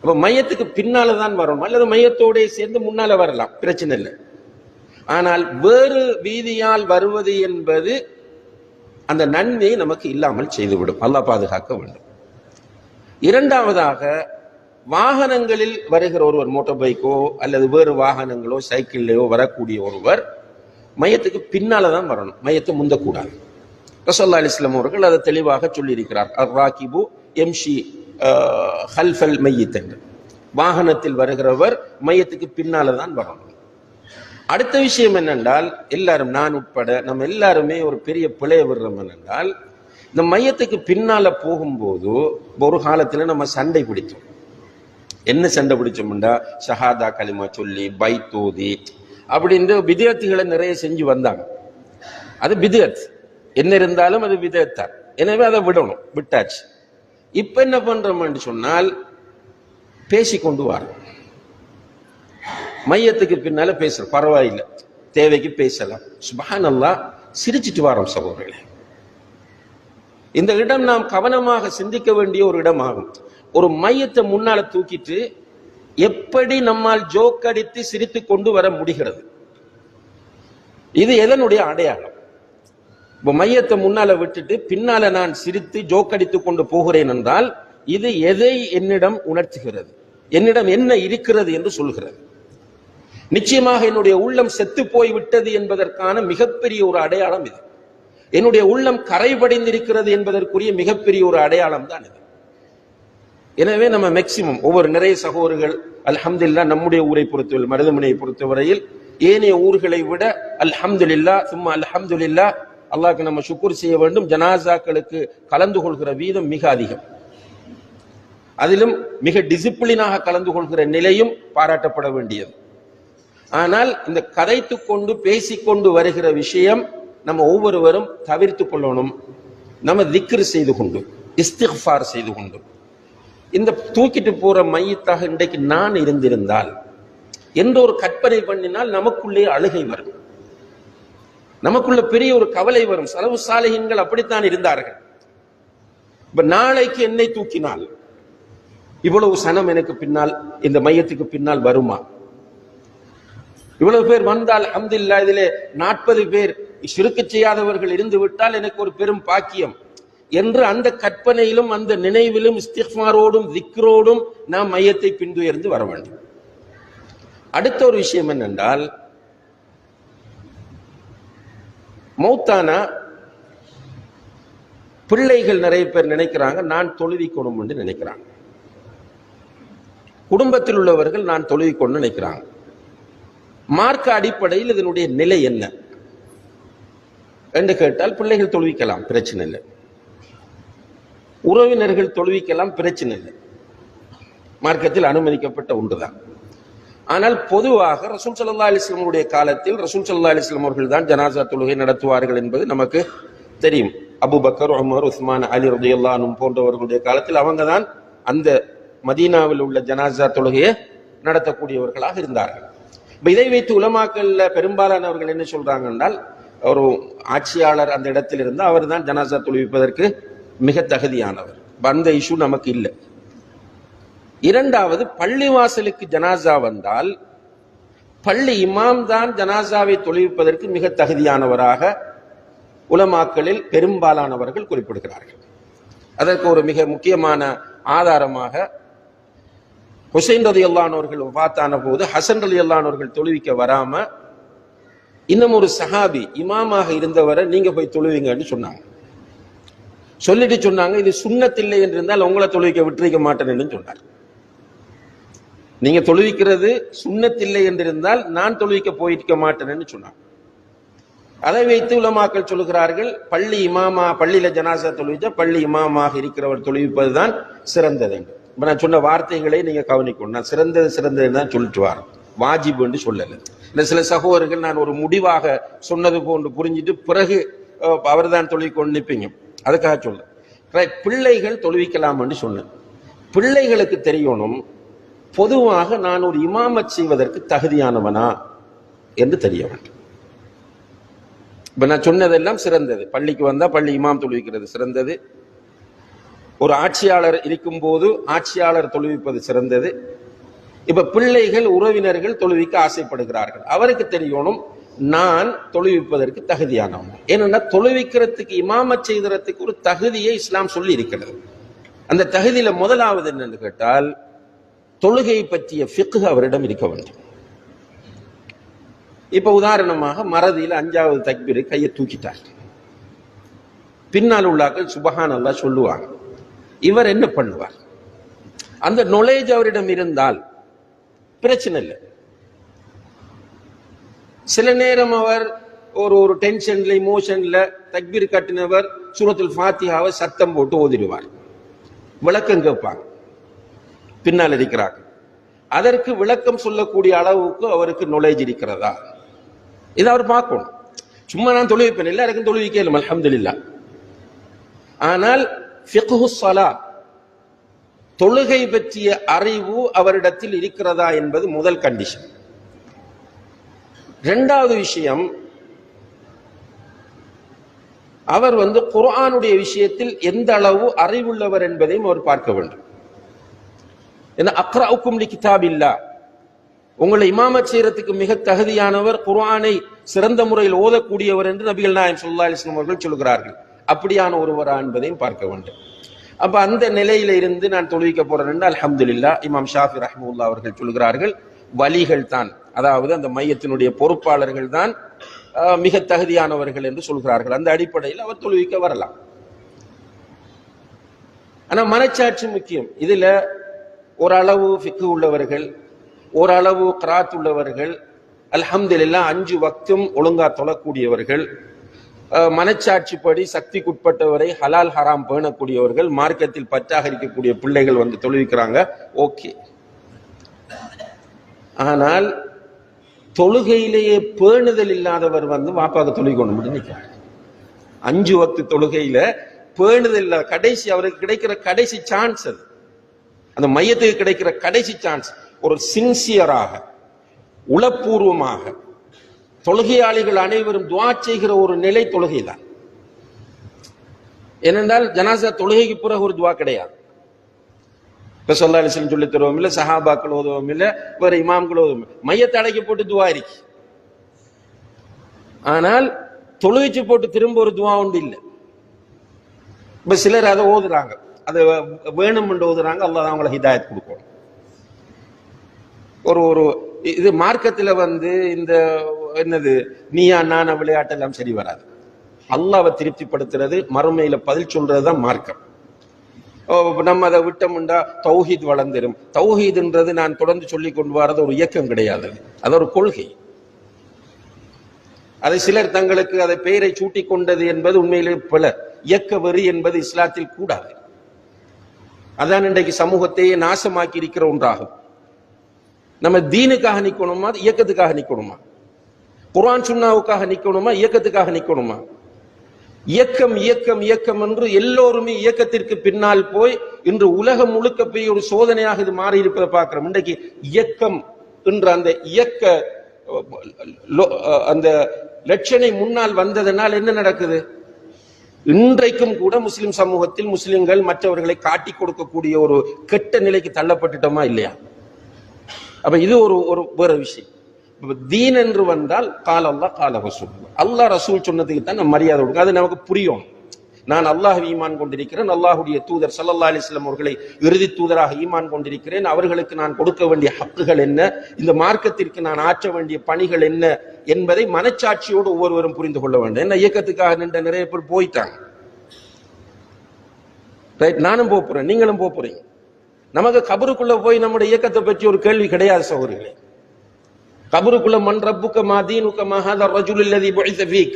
அப்ப மையத்துக்கு பின்னாலதான் வரணும், அல்லது மையத்தோட சேர்ந்து முன்னால வரலாம், பிரச்சனை இல்லை. ஆனால் வேறு வீதியால் வருவது என்பது அந்த நன்மையை நமக்கு இல்லாமல் செய்துவிடும். அல்லாஹ் பாதுகாக்க வேண்டும். இரண்டாவதாக, வாகனங்களில் வருகிற ஒருவர், மோட்டார் பைக்கோ அல்லது வேறு வாகனங்களோ சைக்கிள்லையோ வரக்கூடிய ஒருவர் மையத்துக்கு பின்னால்தான் வரணும், மையத்தை முந்தக்கூடாது. ரசூலுல்லாஹி அலைஹி வஸல்லம் அவர்கள் அதை தெளிவாக சொல்லியிருக்கிறார். அர்-ராகிபு யம்ஷி ஹல்ஃபல் மையித் என்று. வாகனத்தில் வருகிறவர் மையத்துக்கு பின்னால்தான் வரணும். அடுத்த விஷயம் என்னென்றால், எல்லாரும், நான் உட்பட நம்ம எல்லாருமே ஒரு பெரிய பிழைய விடுறோம். என்னென்றால், இந்த மையத்துக்கு பின்னால போகும்போது ஒரு காலத்துல நம்ம சண்டை பிடித்தோம். என்ன சண்டை பிடிச்சோம்டா, ஷஹாதா கலிமா சொல்லி பைத்தோதி அப்படின்னு பிதஅத்துகளை நிறைய செஞ்சு வந்தாங்க. அது பிதஅத், என்ன இருந்தாலும் அது பிதஅத்தான். எனவே அதை விடணும், விட்டாச்சு. இப்ப என்ன பண்றோம்னு சொன்னால், பேசிக்கொண்டு வரோம். மையத்துக்கு பின்னால பேசுறோம், பரவாயில்லை, தேவைக்கு பேசலாம். சுப்ஹானல்லாஹ், சிரிச்சிட்டு வரோம் சகோதரர்களே. இந்த இடம் நாம் கவனமாக சிந்திக்க வேண்டிய ஒரு இடம் ஆகும். ஒரு மையத்தை முன்னால தூக்கிட்டு எப்படி நம்மால் ஜோக் அடித்து சிரித்து கொண்டு வர முடிகிறது? இது எதனுடைய அடையாளம்? இப்ப மையத்தை முன்னால விட்டுட்டு பின்னால நான் சிரித்து ஜோக் அடித்து கொண்டு போகிறேன் என்றால், இது எதை என்னிடம் உணர்த்துகிறது, என்னிடம் என்ன இருக்கிறது என்று சொல்கிறது. நிச்சயமாக என்னுடைய உள்ளம் செத்து போய் விட்டது என்பதற்கான மிகப்பெரிய ஒரு அடையாளம் இது. என்னுடைய உள்ளம் கரைபடைந்திருக்கிறது என்பதற்குரிய மிகப்பெரிய ஒரு அடையாளம் தான் இது. எனவே நம்ம மேக்சிமம் ஒவ்வொரு நிறைய சகோதரர்கள் அல்ஹம்துலில்லாஹ், நம்முடைய ஊரை பொறுத்தவரை, மருதமனையை பொறுத்தவரையில் ஏனைய ஊர்களை விட அல்ஹம்துலில்லாஹ் சும்மா அல்ஹம்துலில்லாஹ், அல்லாஹ்க்கு நம்ம ஷுக்ர் செய்ய வேண்டும். ஜனாசாக்களுக்கு கலந்து கொள்கிற வீதம் மிக அதிகம். அதிலும் மிக டிசிப்ளினாக கலந்து கொள்கிற நிலையும் பாராட்டப்பட வேண்டியது. ஆனால் இந்த கதைத்து கொண்டு பேசிக்கொண்டு வருகிற விஷயம் நம்ம ஒவ்வொருவரும் தவிர்த்து கொள்ளணும். நம்ம திக்ர் செய்து கொண்டு, இஸ்திக்ஃபார் செய்து கொண்டு, இந்த தூக்கிட்டு போற மையத்தாக இன்றைக்கு நான் இருந்திருந்தால் என்ற ஒரு கற்பனை பண்ணினால் நமக்குள்ளே அழுகை வரும், நமக்குள்ள பெரிய ஒரு கவலை வரும். சலவு சாலிஹீன்கள் அப்படித்தான் இருந்தார்கள். இப்ப நாளைக்கு என்னை தூக்கினால் இவ்வளவு சனம் எனக்கு பின்னால், இந்த மையத்துக்கு பின்னால் வருமா? இவ்வளவு பேர் வந்தால் அல்ஹம்துலில்லாஹ், இதிலே 40 பேர் ஷிர்க் செய்யாதவர்கள் இருந்து விட்டால் எனக்கு ஒரு பெரும் பாக்கியம் என்று அந்த கற்பனையிலும் அந்த நினைவிலும் இஸ்திக்ஃபாரோடும் திக்ரோடும் நாம் மையத்தை பின்துயர்ந்து வர வேண்டும். அடுத்த ஒரு விஷயம் என்னென்றால், மௌத்தானா பிள்ளைகள் நிறைய பேர் நினைக்கிறாங்க நான் தொழுவிக்கணும் என்று நினைக்கிறாங்க. குடும்பத்தில் உள்ளவர்கள் நான் தொழுவிக்கொண்டு நினைக்கிறாங்க. மார்க்க அடிப்படையில் இதனுடைய நிலை என்ன என்று கேட்டால், பிள்ளைகள் தொழுவிக்கலாம், பிரச்சனை இல்லை. உறவினர்கள் தொழுவிக்கலாம், பிரச்சனை இல்லை. மார்க்கத்தில் அனுமதிக்கப்பட்ட ஒன்றுதான். ஆனால் பொதுவாக ரசூல் ஸல்லல்லாஹு அலைஹி வஸல்லம் காலத்தில் ரசூல் ஸல்லல்லாஹு அலைஹி வஸல்லம் அவர்கள் தான் ஜனாசா தொழுகை நடத்துவார்கள் என்பது நமக்கு தெரியும். அபூபக்கர், உமர், உஸ்மான், அலி ரலியல்லாஹு அன்ஹும் போன்றவர்களுடைய காலத்தில் அவங்க தான் அந்த மதீனாவில் உள்ள ஜனாசா தொழுகையை நடத்தக்கூடியவர்களாக இருந்தார்கள். இதை வைத்து உலமாக்கள்ல பெரும்பாலானவர்கள் என்ன சொல்றாங்க என்றால், ஒரு ஆட்சியாளர் அந்த இடத்தில் இருந்தால் அவர் தான் ஜனாசா தொழுவிப்பதற்கு மிக தகுதியானவர். அந்த இஷ்யூ நமக்கு இல்லை. இரண்டாவது, பள்ளிவாசலுக்கு ஜனாசா வந்தால் பள்ளி இமாம் தான் ஜனாசாவை தொழுவிப்பதற்கு மிக தகுதியானவராக உலமாக்களில் பெரும்பாலானவர்கள் குறிப்பிடுகிறார்கள். அதற்கு ஒரு மிக முக்கியமான ஆதாரமாக ஹுசைன் ரலியல்லாஹு அன்ஹு அவர்கள் வஃபாத்தான போது ஹசன் ரலியல்லாஹு அன்ஹு அவர்கள் தொழுவிக்க வராம இன்னும் ஒரு சஹாபி இமாமாக இருந்தவரை நீங்க போய் தொழுவீங்கன்னு சொன்னாங்க. சொல்லிட்டு சொன்னாங்க, இது சுன்னத்தில்லை என்று இருந்தால் உங்களை தொழுவிக்க விட்டுருக்க மாட்டேன்னு சொன்னார். நீங்க தொழுவிக்கிறது சுன்னத்தில்லை என்றிருந்தால் நான் தொழுவிக்க போயிருக்க மாட்டேன்னு சொன்னாங்க. அதை வைத்து உலமாக்கள் சொல்லுகிறார்கள், பள்ளியில ஜனாசா தொழுவிச்சா பள்ளி இமாமாக இருக்கிறவர் தொழுவிப்பதுதான் சிறந்தது. இப்ப நான் சொன்ன வார்த்தைகளை நீங்க கவனிக்கணும். நான் சிறந்தது தான் சொல்லிட்டு வரேன், வாஜிப் என்று சொல்லல. இந்த சில சகோதரர்கள் நான் ஒரு முடிவாக சொன்னது போன்று புரிஞ்சிட்டு பிறகு அவர் தான் தொழுவிக்கொண்டு நிற்பீங்க, அதுக்காக சொல்ல. பிள்ளைகள் தொழுவிக்கலாம் என்று சொன்னேன். பிள்ளைகளுக்கு தெரியணும், பொதுவாக நான் ஒரு இமாமத் செய்வதற்கு தகுதியானவனா என்று தெரிய வேண்டும். இப்ப நான் சொன்னதெல்லாம் சிறந்தது. பள்ளிக்கு வந்தா பள்ளி இமாம் தொழுவிக்கிறது சிறந்தது. ஒரு ஆட்சியாளர் இருக்கும் போது ஆட்சியாளர் தொழுவிப்பது சிறந்தது. இப்ப பிள்ளைகள் உறவினர்கள் தொழுவிக்க ஆசைப்படுகிறார்கள், அவருக்கு தெரியணும் நான் தொழுவிப்பதற்கு தகுதியானவன். ஏன்னா தொழுவிக்கிறதுக்கு இமாமத் செய்தறதுக்கு ஒரு தகுதியை இஸ்லாம் சொல்லி இருக்கிறது. அந்த தகுதியில முதலாவது என்னன்னு கேட்டால், தொழுகை பற்றிய ஃபிக்ஹ் அவரிடம் இருக்க வேண்டும். இப்ப உதாரணமாக மறதியில் 5வது தக்பீர் கையை தூக்கிட்டார், பின்னால் உள்ளாக்கள் சுபஹான் அல்லாஹ் சொல்லுவாங்க, இவர் என்ன பண்ணுவார்? அந்த நாலேஜ் அவரிடம் இருந்தால் பிரச்சனை இல்லை. சில நேரம் அவர் ஒரு டென்ஷன்ல இமோஷன்ல தக்பீர் கட்டினவர் சூரத்துல் ஃபாத்திஹாவை சத்தம் போட்டு ஓதிடுவார், விளக்கம் கேட்பாங்க, பின்னால் இருக்கிறாங்க. அதற்கு விளக்கம் சொல்லக்கூடிய அளவுக்கு அவருக்கு நாலேஜ் இருக்கிறதா, இதை அவர் பார்க்கணும். சும்மா நான் தொழுவிப்பேன், எல்லாருக்கும் தொழுவிக்கலும் அல்ஹம்துலில்லாஹ். ஆனால் ஃபிக்ஹு ஸலாத், தொழுகை பற்றிய அறிவு அவரிடத்தில் இருக்கிறதா என்பது முதல் கண்டிஷன். இரண்டாவது விஷயம், அவர் குர்ஆனுடைய விஷயத்தில் எந்த அளவு அறிவுள்ளவர் என்பதையும் அவர் பார்க்க வேண்டும். அக்ரஉக்கும் லிகிதாபில்லாஹ், உங்களை இமாமத் செய்யறதுக்கு மிக தகுதியானவர், குர்ஆனை சிறந்த முறையில் ஓதக்கூடியவர் என்று நபிகள் நாயகம் ஸல்லல்லாஹு அலைஹி வஸல்லம் அவர்கள் சொல்கிறார்கள். அப்படியான ஒருவரா என்பதையும் பார்க்க வேண்டும். அப்ப அந்த நிலையில இருந்து நான் தொழுவிக்க போறேன், அல்ஹம்துலில்லாஹ். இமாம் ஷாஃபி ரஹ்மத்துல்லாஹி அவர்கள் சொல்கிறார்கள், வலிகள் தான், அதாவது அந்த மையத்தினுடைய பொறுப்பாளர்கள் தான் மிக தகுதியானவர்கள் என்று சொல்கிறார்கள். அந்த அடிப்படையில் அவர் தொழுவிக்க வரலாம். ஆனா மனச்சாட்சி முக்கியம். இதுல ஓரளவு ஃபிக்ஹ் உள்ளவர்கள், ஓரளவு கிராத் உள்ளவர்கள், அல்ஹம்துலில்லாஹ் 5 வக்தும் ஒழுங்கா தொழக்கூடியவர்கள், மனச்சாட்சிப்படி சக்திக்குட்பட்டவரை ஹலால் ஹராம் பேணக்கூடியவர்கள், மார்க்கத்தில் பற்றாக இருக்கக்கூடிய பிள்ளைகள் தொழுவிக்கிறாங்க, ஓகே. ஆனால் தொழுகையிலேயே பேணுதல் இல்லாதவர் வாப்பாக தொழுகணும் நினைக்கிறார். 5 வக்து தொழுகையில பேணுதல் இல்லாத, கடைசி அவருக்கு கிடைக்கிற கடைசி சான்ஸ், அது அந்த மையத்துக்கு கிடைக்கிற கடைசி சான்ஸ், ஒரு சின்சியராக உளப்பூர்வமாக தொழுகையாளிகள் அனைவரும் துஆ செய்கிற ஒரு நிலை தொழுகைதான். ஏனென்றால் ஜனாசா தொழுகைக்கு பிறகு ஒரு துஆ கிடையாது. இப்ப ஸல்லல்லாஹு அலைஹி வஸல்லம் சொல்லி தருவோம் இல்ல, சஹாபாக்கள் ஓதுவோம் இல்ல, வேற இமாம்கள் ஓதுவோம், மையத்தை அடக்கி போட்டு துஆ இருக்கு. ஆனால் தொழுவிச்சு போட்டு திரும்ப ஒரு துஆ உண்டு இல்லை. இப்ப சிலர் அதை ஓதுறாங்க, அதை வேணும் என்று ஓதுறாங்க, அல்லாஹ் அவங்களை ஹிதாயத் கொடுக்கணும். ஒரு இது மார்க்கத்துல இந்த என்னது நீயா நான விளையாட்டு எல்லாம் சரி வராது. அல்லாஹ்வை திருப்திப்படுத்துறது, மறுமையில பதில் சொல்றதுதான் மார்க்கம். நம்ம அதை விட்டோம்டா தௌஹீத் வளர்ந்துடும். தௌஹீத்ன்றது நான் தொடர்ந்து சொல்லி கொண்டு வரது ஒரு இயக்கம் கிடையாது, அது ஒரு கொள்கை. அதை சிலர் தங்களுக்கு அதை பெயரை சூட்டி கொண்டது என்பது உண்மையிலே பல இயக்க வெறி என்பது இஸ்லாத்தில் கூடாது. அதான் இன்றைக்கு சமூகத்தையே நாசமாக்கி இருக்கிற ஒன்றாகும். நம்ம தீனுக்காக நிக்கணுமா, இயக்கத்துக்காக நிக்கணுமா? குர்ஆன் சுன்னாவுக்காக நிக்கணுமா, இயக்கத்துக்காக நிக்கணுமா? இயக்கம் இயக்கம் இயக்கம் என்று எல்லோருமே இயக்கத்திற்கு பின்னால் போய் இன்று உலகம் முழுக்க போய் ஒரு சோதனையாக இது மாறி இருப்பதை பார்க்கிறோம். இன்றைக்கு இயக்கம் என்ற அந்த இயக்க அந்த லட்சணை முன்னால் வந்ததனால் என்ன நடக்குது? இன்றைக்கும் கூட முஸ்லிம் சமூகத்தில் முஸ்லிம்கள் மற்றவர்களை காட்டி கொடுக்கக்கூடிய ஒரு கெட்ட நிலைக்கு தள்ளப்பட்டுட்டோமா இல்லையா? அப்ப இது ஒரு வேற விஷயம். தீன் என்று வந்தால் கால அல்லாஹ் கால ரசூல், அல்லாஹ் ரசூல் சொன்னதுக்கு தான் நம்ம மரியாதை கொடுக்கும். அது நமக்கு புரியும். நான் அல்லாஹ்வை ஈமான் கொண்டிருக்கிறேன், அல்லாஹ்வுடைய தூதர் ஸல்லல்லாஹு அலைஹி வஸல்லம் அவர்களை இறுதி தூதராக ஈமான் கொண்டிருக்கிறேன், அவர்களுக்கு நான் கொடுக்க வேண்டிய ஹக்குகள் என்ன, இந்த மார்க்கத்திற்கு நான் ஆற்ற வேண்டிய பணிகள் என்ன என்பதை மனச்சாட்சியோடு ஒவ்வொருவரும் புரிந்து கொள்ள வேண்டும். என்ன இயக்கத்துக்காக நின்ற நிறைய பேர் போயிட்டாங்க, ரைட்? நானும் போறேன், நீங்களும் போறீங்க. நமக்கு கபருக்குள்ள போய் நம்முடைய இயக்கத்தை பற்றி ஒரு கேள்வி கிடையாது சகோதரர்களே. கபருக்குள்ள மன் ரப்புக்க மா தீனுக்க மா ஹாதா ரஜுல் அல்லதி புஇஸ ஃபீக்,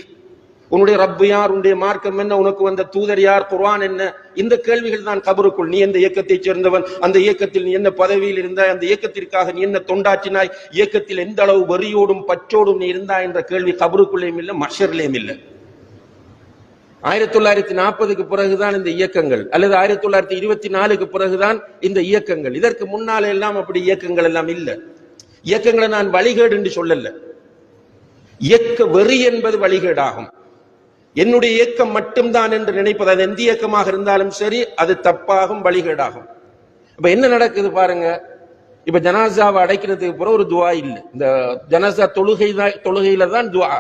உன்னுடைய ரப்பு யார், உன்னுடைய மார்க்கம் என்ன, உனக்கு வந்த தூதர் யார், குர்ஆன் என்ன, இந்த கேள்விகள் தான் கபருக்குள். நீ எந்த இயக்கத்தைச் சேர்ந்தவன், அந்த இயக்கத்தில் நீ என்ன பதவியில் இருந்தாய், அந்த இயக்கத்திற்காக நீ என்ன தொண்டாற்றினாய், இயக்கத்தில் எந்த அளவு வெறியோடும் பற்றோடும் நீ இருந்தாய் என்ற கேள்வி கபருக்குள்ளேயும் இல்லை, மஹ்ஷர்லயும் இல்லை. 1940க்கு பிறகுதான் இந்த இயக்கங்கள், அல்லது 1924க்கு பிறகுதான் இந்த இயக்கங்கள். இதற்கு முன்னால எல்லாம் அப்படி இயக்கங்கள் எல்லாம் இல்லை. இயக்கங்களை நான் வழிகேடு என்று சொல்லல. இயக்க வெறி என்பது வழிகேடாகும். என்னுடைய இயக்கம் மட்டும்தான் என்று நினைப்பது, அது எந்த இயக்கமாக இருந்தாலும் சரி, அது தப்பாகும், வழிகேடாகும். இப்ப என்ன நடக்குது பாருங்க. இப்ப ஜனாசாவை அடைக்கிறதுக்கு பிறகு ஒரு துவா இல்லை. இந்த ஜனாசா தொழுகையில தான் துவா.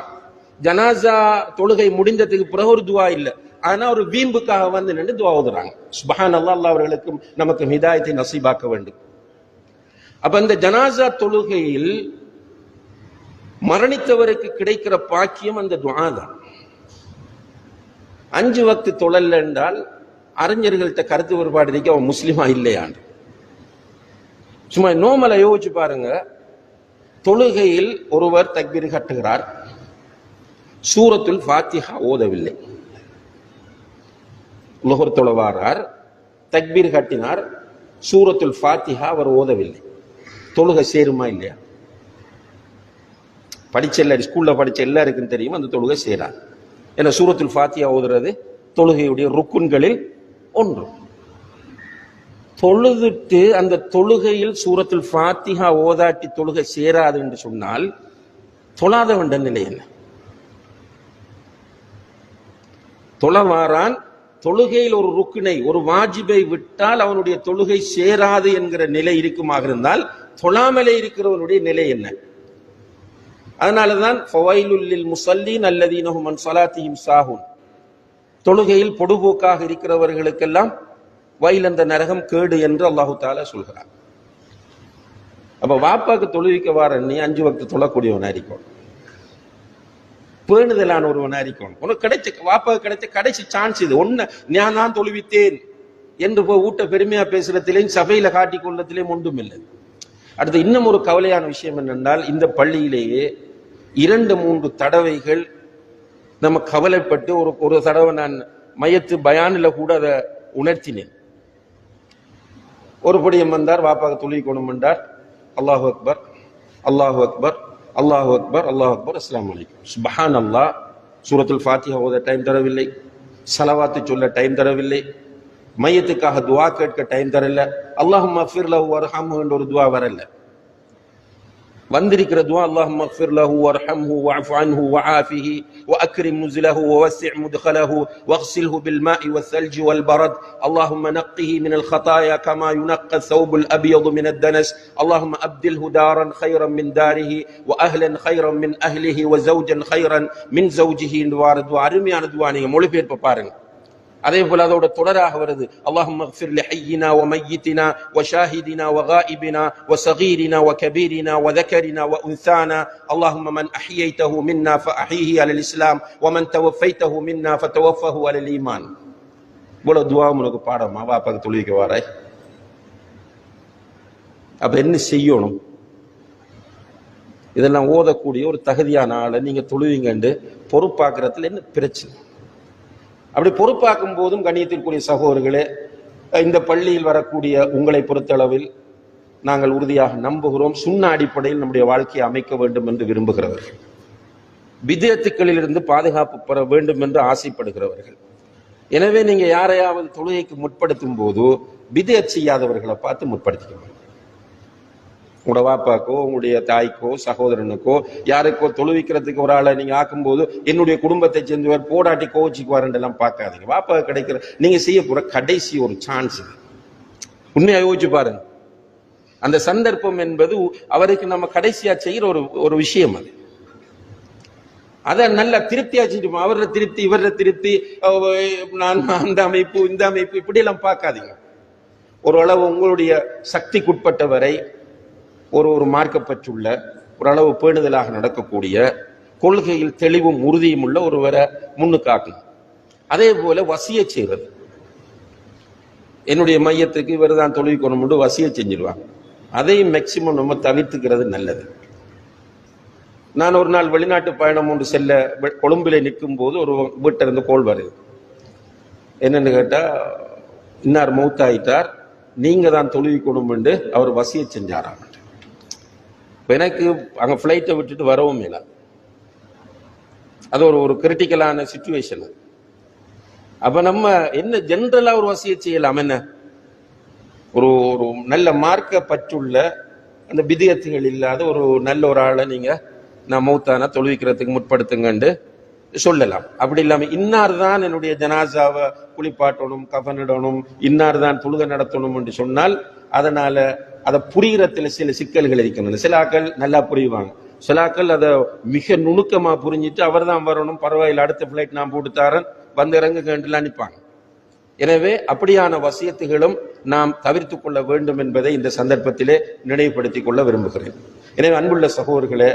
ஜனாசா தொழுகை முடிந்ததுக்கு பிறகு ஒரு துவா இல்லை. ஆனா ஒரு வீம்புக்காக வந்து நின்று துவா ஓதுறாங்க. சுப்ஹானல்லாஹ், அல்லாஹ் அவர்களுக்கும் நமக்கு ஹிதாயத்தை நசீபாக்க வேண்டும். அப்ப இந்த ஜனாசா தொழுகையில் மரணித்தவருக்கு கிடைக்கிற பாக்கியம் அந்த துஆ தான். 5 வக்து தொழல் என்றால் அறிஞர்கள்ட்ட கருத்து வேறுபாடு இருக்கு, அவன் முஸ்லிமா இல்லையான்னு. சும்மா நோமல யோசிச்சு பாருங்க. தொழுகையில் ஒருவர் தக்பீர் கட்டுகிறார், சூரத்துல் ஃபாத்திஹா ஓதவில்லை. லுஹர் தொழவாரார், தக்பீர் கட்டினார், சூரத்துல் ஃபாத்திஹா அவர் ஓதவில்லை. தொழுகை சேருமா இல்லையா? படிச்ச எல்லாரும், ஸ்கூல்ல படிச்ச எல்லாருக்கும் தெரியும் அந்த தொழுகை சேராது. ஏன்னா சூரத்துல் ஃபாத்திஹா ஓதுறது தொழுகையுடைய ருக்குன்களில் ஒன்று. தொழுதுட்டு அந்த தொழுகையில் சூரத்துல் ஃபாத்திஹா ஓதாட்டி தொழுகை சேராது என்று சொன்னால் தொழாத வேண்ட நிலை என்ன? தொழவாரான் தொழுகையில் ஒரு ருக்கினை, ஒரு வாஜிபை விட்டால் அவனுடைய தொழுகை சேராது என்கிற நிலை இருக்குமாக இருந்தால் தொழாமலே இருக்கிறவனுடைய நிலை என்ன? அதனாலதான் ஃபவைலுல் லில் முஸல்லீன் அல்லதீன ஹும் அன் ஸலாத்திஹிம் சாஹூன், தொழுகையில் பொடுபோக்காக இருக்கிறவர்களுக்கெல்லாம் வயல் அந்த நரகம் கேடு என்று அல்லாஹு தஆலா சொல்கிறார். அப்ப வாப்பாக்கு தொழுவிக்க வார நீ 5 வக்து தொழக்கூடியவனா இருக்கணும், பேணுதலான ஒருவனா இருக்கணும். உனக்கு கிடைச்ச வாப்பாக்கு கிடைச்ச கடைசி சான்ஸ் இது. ஒன்னு நான் தான் தொழுவித்தேன் என்று போய் ஊட்ட பெருமையா பேசுறதிலேயும் சபையில காட்டிக் கொள்ளத்திலேயும் ஒன்றும் இல்லை. அடுத்து இன்னும் ஒரு கவலையான விஷயம் என்னென்றால், இந்த பள்ளியிலேயே 2-3 தடவைகள் நம்ம கவலைப்பட்டு ஒரு தடவை நான் மையத்து பயானில கூட அதை உணர்த்தினேன். ஒரு படியம் வந்தார், வாப்பாக தொழுவிக்கணும் என்றார். அல்லாஹு அக்பர், அல்லாஹு அக்பர், அல்லாஹு அக்பர், அல்லாஹு அக்பர், அஸ்ஸலாமு அலைக்கும், சுப்ஹானல்லாஹ். சூரத்துல் ஃபாத்திஹா ஓத டைம் தரவில்லை, ஸலவாத்து சொல்ல டைம் தரவில்லை, மையத்துக்காக துவா கேட்க டைம் தரல, அல்லாஹும்ம ஃபிர் லஹு வர்ஹம்ஹு என்ற ஒரு துவா வரல. வந்திருக்கிற துவா அல்லாஹும்ம ஃபிர் லஹு வர்ஹம்ஹு வஅஃபு அன்ஹு வஆஃபிஹி வஅக்ரிம் நுஸுலஹு வவஸ்ஸி' முத்கலஹு வக்ஸில்ஹு பில்மாஇ வஸ்ஸல்ஜி வல்பரத் அல்லாஹும்ம நக்கிஹி மினல் ഖതാயா கமா யுனக்க ஸௌபுல் அபியது மினத் தனஸ் அல்லாஹும்ம அப்தில்ஹு தாரன் ഖைரன் மின் தாரிஹி வஅஹ்லன் ഖைரன் மின் அஹ்லிஹி வஸௌஜன் ഖைரன் மின் ஸௌஜிஹி என்ற துவா. அருமையான துவா. நீங்க மொழிபெயர்ப்பு பாருங்க. அதே போல அதோட தொடராக வருது, அல்லாஹும்ம ஃபிர் லிஹய்யினா வமையித்தினா வஷாஹிதினா வகாயிபினா வஸகீரினா வகபீரினா வதகரினா வஉன்சானா அல்லாஹும்ம மன் அஹ்யைதஹு மின்னா ஃபஅஹீஹி அலல் இஸ்லாம் வமன் தவஃபைதஹு மின்னா ஃபதவஃபஹு அலல் ஈமான். இவ்வளவு துவா உனக்கு பாடமா? வாப்பாக்கு தொழுவிக்க வாராய். அப்ப என்ன செய்யணும்? இதெல்லாம் ஓதக்கூடிய ஒரு தகுதியான ஆளை நீங்க தொழுவீங்கன்னு பொறுப்பாக்குறதுல என்ன பிரச்சனை? அப்படி பொறுப்பாக்கும் போதும் கண்ணியத்திற்குரிய சகோதரர்களே, இந்த பள்ளியில் வரக்கூடிய உங்களை பொறுத்தளவில் நாங்கள் உறுதியாக நம்புகிறோம், சுன்னா அடிப்படையில் நம்முடைய வாழ்க்கையை அமைக்க வேண்டும் என்று விரும்புகிறவர்கள், பித்அத்துக்களில் இருந்து பாதுகாப்பு பெற வேண்டும் என்று ஆசைப்படுகிறவர்கள். எனவே நீங்க யாரையாவது தொழுகைக்கு முற்படுத்தும் போது பித்அத் செய்யாதவர்களை பார்த்து முற்படுத்திக்கணும். உங்களோட வாப்பாக்கோ உங்களுடைய தாய்க்கோ சகோதரனுக்கோ யாருக்கோ தொழுவிக்கிறதுக்கு ஒரு ஆளை நீங்க ஆக்கும்போது என்னுடைய குடும்பத்தை சேர்ந்தவர் போடாட்டி கோச்சிக்குவாருன்றெல்லாம் பார்க்காதீங்க. வாப்பா கிடைக்கிற நீங்க செய்ய போற கடைசி ஒரு சான்ஸ். உண்மையா யோசிச்சு பாருங்க. அந்த சந்தர்ப்பம் என்பது அவருக்கு நம்ம கடைசியா செய்யற ஒரு விஷயம். அது அதை நல்லா திருப்தியா செஞ்சுப்போம். அவரை திருப்தி இவரை திருப்தி, நான் அந்த அமைப்பு இந்த அமைப்பு இப்படி எல்லாம் பார்க்காதீங்க. ஒரு அளவு உங்களுடைய சக்திக்குட்பட்டவரை ஒரு மார்க்கப்பற்றுள்ள ஒரு அளவு பேணுதலாக நடக்கக்கூடிய கொள்கையில் தெளிவும் உறுதியும் உள்ள ஒருவரை முன்னுக்காக்கணும். அதே போல வசிய செய்வது, என்னுடைய மையத்துக்கு இவர் தான் தொழுவிக்கணும் வசிய செஞ்சிருவாங்க. அதையும் மேக்சிமம் நம்ம தவிர்த்துக்கிறது நல்லது. நான் ஒரு நாள் வெளிநாட்டு பயணம் ஒன்று செல்ல கொழும்பிலே நிற்கும் போது ஒரு வீட்டிலிருந்து கோல் வருது. என்னன்னு கேட்டா, இன்னார் மௌத்தாயிட்டார், நீங்க தான் தொழுவிக்கணும் என்று அவர் வசிய செஞ்சாராம். எனக்கு அங்க பிளைட்டை விட்டுட்டு வரவும் இல்லை. அது ஒரு கிரிட்டிக்கலான சிச்சுவேஷன். அப்ப நம்ம என்ன ஜென்ரலா ஒரு வசிய செய்யலாம், என்ன ஒரு நல்ல மார்க்க பற்றுள்ள அந்த பிதியத்துகள் இல்லாத ஒரு நல்ல ஒரு ஆளை நீங்க நான் மௌத்தானா தொழுவிக்கிறதுக்கு முற்படுத்துங்கன்னு சொல்லலாம். அப்படி இல்லாம இன்னார் தான் என்னுடைய ஜனாசாவை குளிப்பாட்டணும், கஃனிடணும், இன்னார் தான் தொழுகை நடத்தணும் என்று சொன்னால் அதனால அதை புரிகிறதுல சில சிக்கல்கள் இருக்கணும். சில ஆக்கள் நல்லா புரியுவாங்க, சில ஆக்கள் அதை மிக நுணுக்கமா புரிஞ்சிட்டு அவர் தான் வரணும், பரவாயில்ல அடுத்த பிளைட் நான் போட்டு தாரன் வந்து இறங்குகண்டுலாம் நினைப்பாங்க. எனவே அப்படியான வசியத்துகளும் நாம் தவிர்த்து கொள்ள வேண்டும் என்பதை இந்த சந்தர்ப்பத்திலே நினைவுபடுத்திக் கொள்ள விரும்புகிறேன். எனவே அன்புள்ள சகோதரர்களே,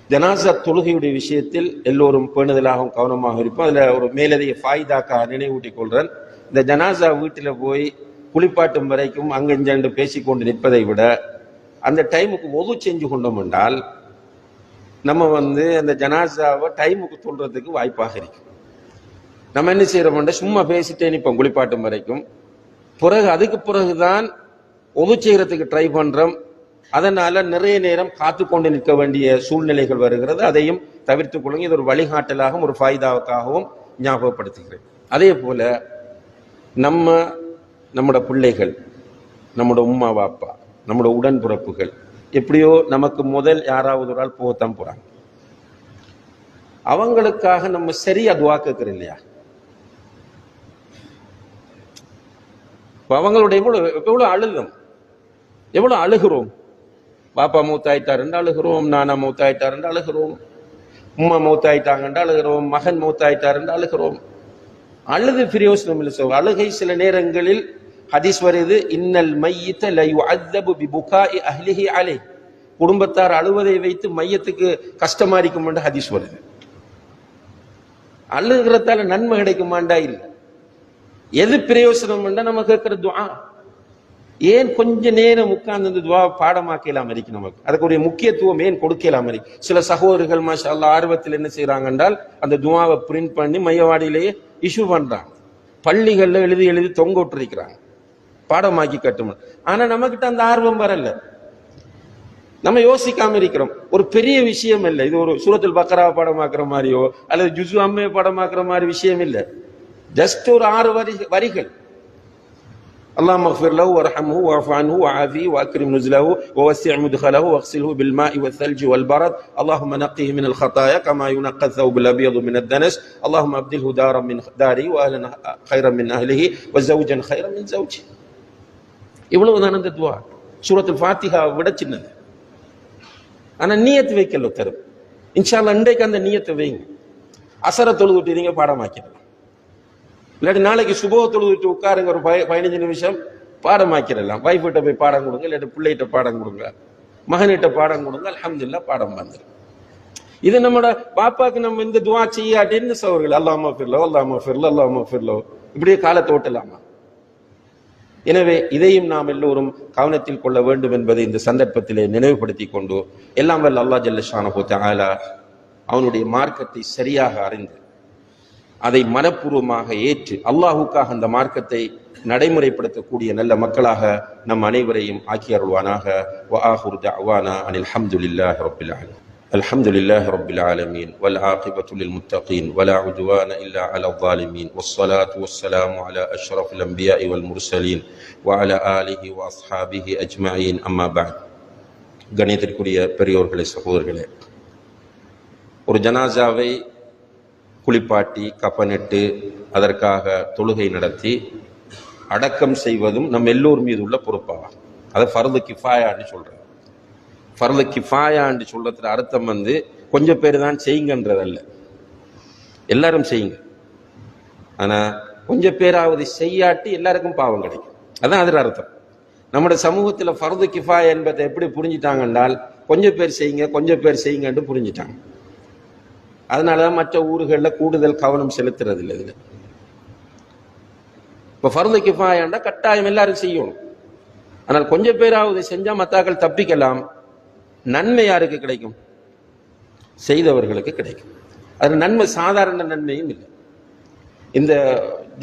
ஜனாசா தொழுகையுடைய விஷயத்தில் எல்லோரும் பேணுதலாகவும் கவனமாக இருப்போம். அதுல ஒரு மேலதிக ஃபாய்தாக்காக நினைவூட்டிக் கொள்றேன். இந்த ஜனாசா வீட்டில் போய் குளிப்பாட்டும் வரைக்கும் அங்கஞ்சண்டு பேசிக்கொண்டு நிற்பதை விட அந்த டைமுக்கு ஒது செஞ்சு கொண்டோம் என்றால் நம்ம அந்த ஜனாசாவை டைமுக்கு சொல்றதுக்கு வாய்ப்பாக இருக்கு. நம்ம என்ன செய்யறோம்னா சும்மா பேசிட்டே நிற்போம் குளிப்பாட்டும் வரைக்கும், பிறகு அதுக்கு பிறகுதான் ஒது செய்யறதுக்கு ட்ரை பண்றோம். அதனால நிறைய நேரம் காத்து கொண்டு நிற்க வேண்டிய சூழ்நிலைகள் வருகிறது. அதையும் தவிர்த்துக் கொள்ளுங்க. இது ஒரு வழிகாட்டலாகவும் ஒரு ஃபாய்தாவுக்காகவும் ஞாபகப்படுத்துகிறேன். அதே போல நம்மட பிள்ளைகள், நம்மட உம்மா பாப்பா, நம்மட உடன்பிறப்புகள் எப்படியோ நமக்கு முதல் யாராவது ஒரு ஆள் போகத்தான் போறாங்க. அவங்களுக்காக நம்ம சரியா துவா கேட்கிறோம் இல்லையா? அவங்களுடைய எவ்வளவு அழுகும், எவ்வளவு அழுகிறோம். பாப்பா மூத்தாயிட்டார் என்று அழுகிறோம், நானா மூத்தாயிட்டார் என்று அழுகிறோம், உம்மா மூத்தாயிட்டாங்க என்று அழுகிறோம், மகன் மூத்தாயிட்டார் என்று அழுகிறோம். அழுது பிரயோசனம் இல்லை. அழுகை சில நேரங்களில் ஹதீஸ் வருது, இன்னல் மையித ல யுஅذபு பிபுகாஇ அஹ்லிஹி அலைஹி, குடும்பத்தார் அழுவதை வைத்து மையத்துக்கு கஷ்டமா இருக்கும் என்று ஹதீஸ் வருது. அழுகிறதால நன்மை கிடைக்குமாண்டா இல்லை. எது பிரயோசனம் என்றா நம்ம கேட்கிற துஆ. ஏன் கொஞ்ச நேரம் உட்கார்ந்து அந்த துவா பாடமாக்கலாம் இருக்கு, நமக்கு அதுக்குரிய முக்கியத்துவம் ஏன் கொடுக்கலாம் இருக்கு. சில சகோதரர்கள் மாஷா அல்லாஹ் ஆர்வத்தில் என்ன செய்யறாங்க என்றால் அந்த துவாவை பிரிண்ட் பண்ணி மையவாடியிலேயே இஷ்யூ பண்றாங்க, பள்ளிகள்ல எழுதி எழுதி தொங்க விட்டுருக்கிறாங்க பாடமாக்கி கட்டும். ஆனா நம்ம கிட்ட அந்த ஆர்வம் வரல, நம்ம யோசிக்காம இருக்கிறோம். ஒரு பெரிய விஷயம் இல்லை இது, ஒரு சூரத்துல் பக்ரா பாடமாக்குற மாதிரியோ அல்லது ஜுஸு அம்மே பாடமாக்குற மாதிரி விஷயம் இல்லை. ஜஸ்ட் ஒரு 6 வரிகள். اللهم اغفر له وارحمه واعف عنه وعافيه واكرم نزله ووسع مدخله واغسله بالماء والثلج والبرد اللهم نقه من الخطايا كما ينقى الثوب الابيض من الدنس اللهم ابدله دارا من داره واهلا خيرا من اهله وزوجا خيرا من زوجه. இவ்வளவுதான் அந்த துஆ. சூரத்துல் ஃபாத்திஹா விட சின்னது. ஆனா நியத் வைக்கல தரும். இன்ஷா அல்லாஹ் இன்றைக்கு அந்த நியத்தை வைங்க. அசர தொழுதுட்டு நீங்க பாடமாக்கிடலாம். இல்லாட்டி நாளைக்கு சுபஹ தொழுதுட்டு உட்காருங்க, ஒரு 15 நிமிஷம் பாடமாக்கிடலாம். வைஃப்கிட்ட போய் பாடம் கொடுங்க, இல்லாட்டி பிள்ளைகிட்ட பாடம் கொடுங்க, மகனிட்ட பாடம் கொடுங்க, அல்ஹம்துலில்லாஹ் பாடம் வந்துடும். இது நம்மட பாப்பாக்கு நம்ம இந்த துஆ செய்யாட்டின்னு சவர்கள் அல்லாஹும்ம ஃபிர்லஹு அல்லாஹும்ம ஃபிர்லஹு அல்லாஹும்ம ஃபிர்லஹு இப்படியே காலத்தை ஓட்டலாமா? எனவே இதையும் நாம் எல்லோரும் கவனத்தில் கொள்ள வேண்டும் என்பதை இந்த சந்தர்ப்பத்திலே நினைவுபடுத்திக் கொண்டு, எல்லாம் வல்ல அல்லாஹ் ஜல்ல ஷானஹு தஆலா அவனுடைய மார்க்கத்தை சரியாக அறிந்து அதை மனப்பூர்வமாக ஏற்று அல்லாஹுக்காக அந்த மார்க்கத்தை நடைமுறைப்படுத்தக்கூடிய நல்ல மக்களாக நம் அனைவரையும் ஆக்கி அருள்வானாக. வஆஹிரு தஅவானா அனில் ஹம்துலில்லாஹி ரப்பில் ஆலமீன். அல்ஹம்துலில்லாஹி ரப்பில் ஆலமீன் வல் ஆகிபத்து லில் முத்தகீன் வலா உத்வான இல்லா அலல் ஸாலிமீன் வஸ்ஸலாத்து வஸ்ஸலாமு அலா அஷ்ரஃபில் அன்பியாஇ வல் முர்சலீன் வ அலா ஆலிஹி வ அஸ்ஹாபிஹி அஜ்மஈன். அம்மா பஅத். கணிதத்திற்குரிய பெரியோர்களே, சகோதரர்களே, ஒரு ஜனாசாவை குளிப்பாட்டி கஃனிட்டு அதற்காக தொழுகை நடத்தி அடக்கம் செய்வதும் நம் எல்லோர் மீது உள்ள பொறுப்பாகும். அதை ஃபர்து கிஃபாயான்னு சொல்றேன். ஃபர்து கிஃபாயான்னு சொல்றதுல அர்த்தம் கொஞ்சம் பேர் தான் செய்யுங்கன்றதல்ல, எல்லாரும் செய்யுங்க. ஆனா கொஞ்சம் பேராவது செய்யாட்டி எல்லாருக்கும் பாவம் கிடைக்கும், அதான் அதில் அர்த்தம். நம்முடைய சமூகத்தில் ஃபர்து கிஃபாயா என்பதை எப்படி புரிஞ்சிட்டாங்க என்றால், கொஞ்சம் பேர் செய்யுங்க கொஞ்சம் பேர் செய்யுங்கன்னு புரிஞ்சிட்டாங்க. அதனாலதான் மற்ற ஊர்களில் கூடுதல் கவனம் செலுத்துறது இல்லை. இதுல இப்ப ஃபர்து கிஃபாயாண்டா கட்டாயம் எல்லாரும் செய்யணும். ஆனால் கொஞ்சம் பேராவது செஞ்சா மத்தாக்கள் தப்பிக்கலாம். நன்மை யாருக்கு கிடைக்கும்? செய்தவர்களுக்கு கிடைக்கும். அது நன்மை சாதாரண நன்மையும் இல்லை. இந்த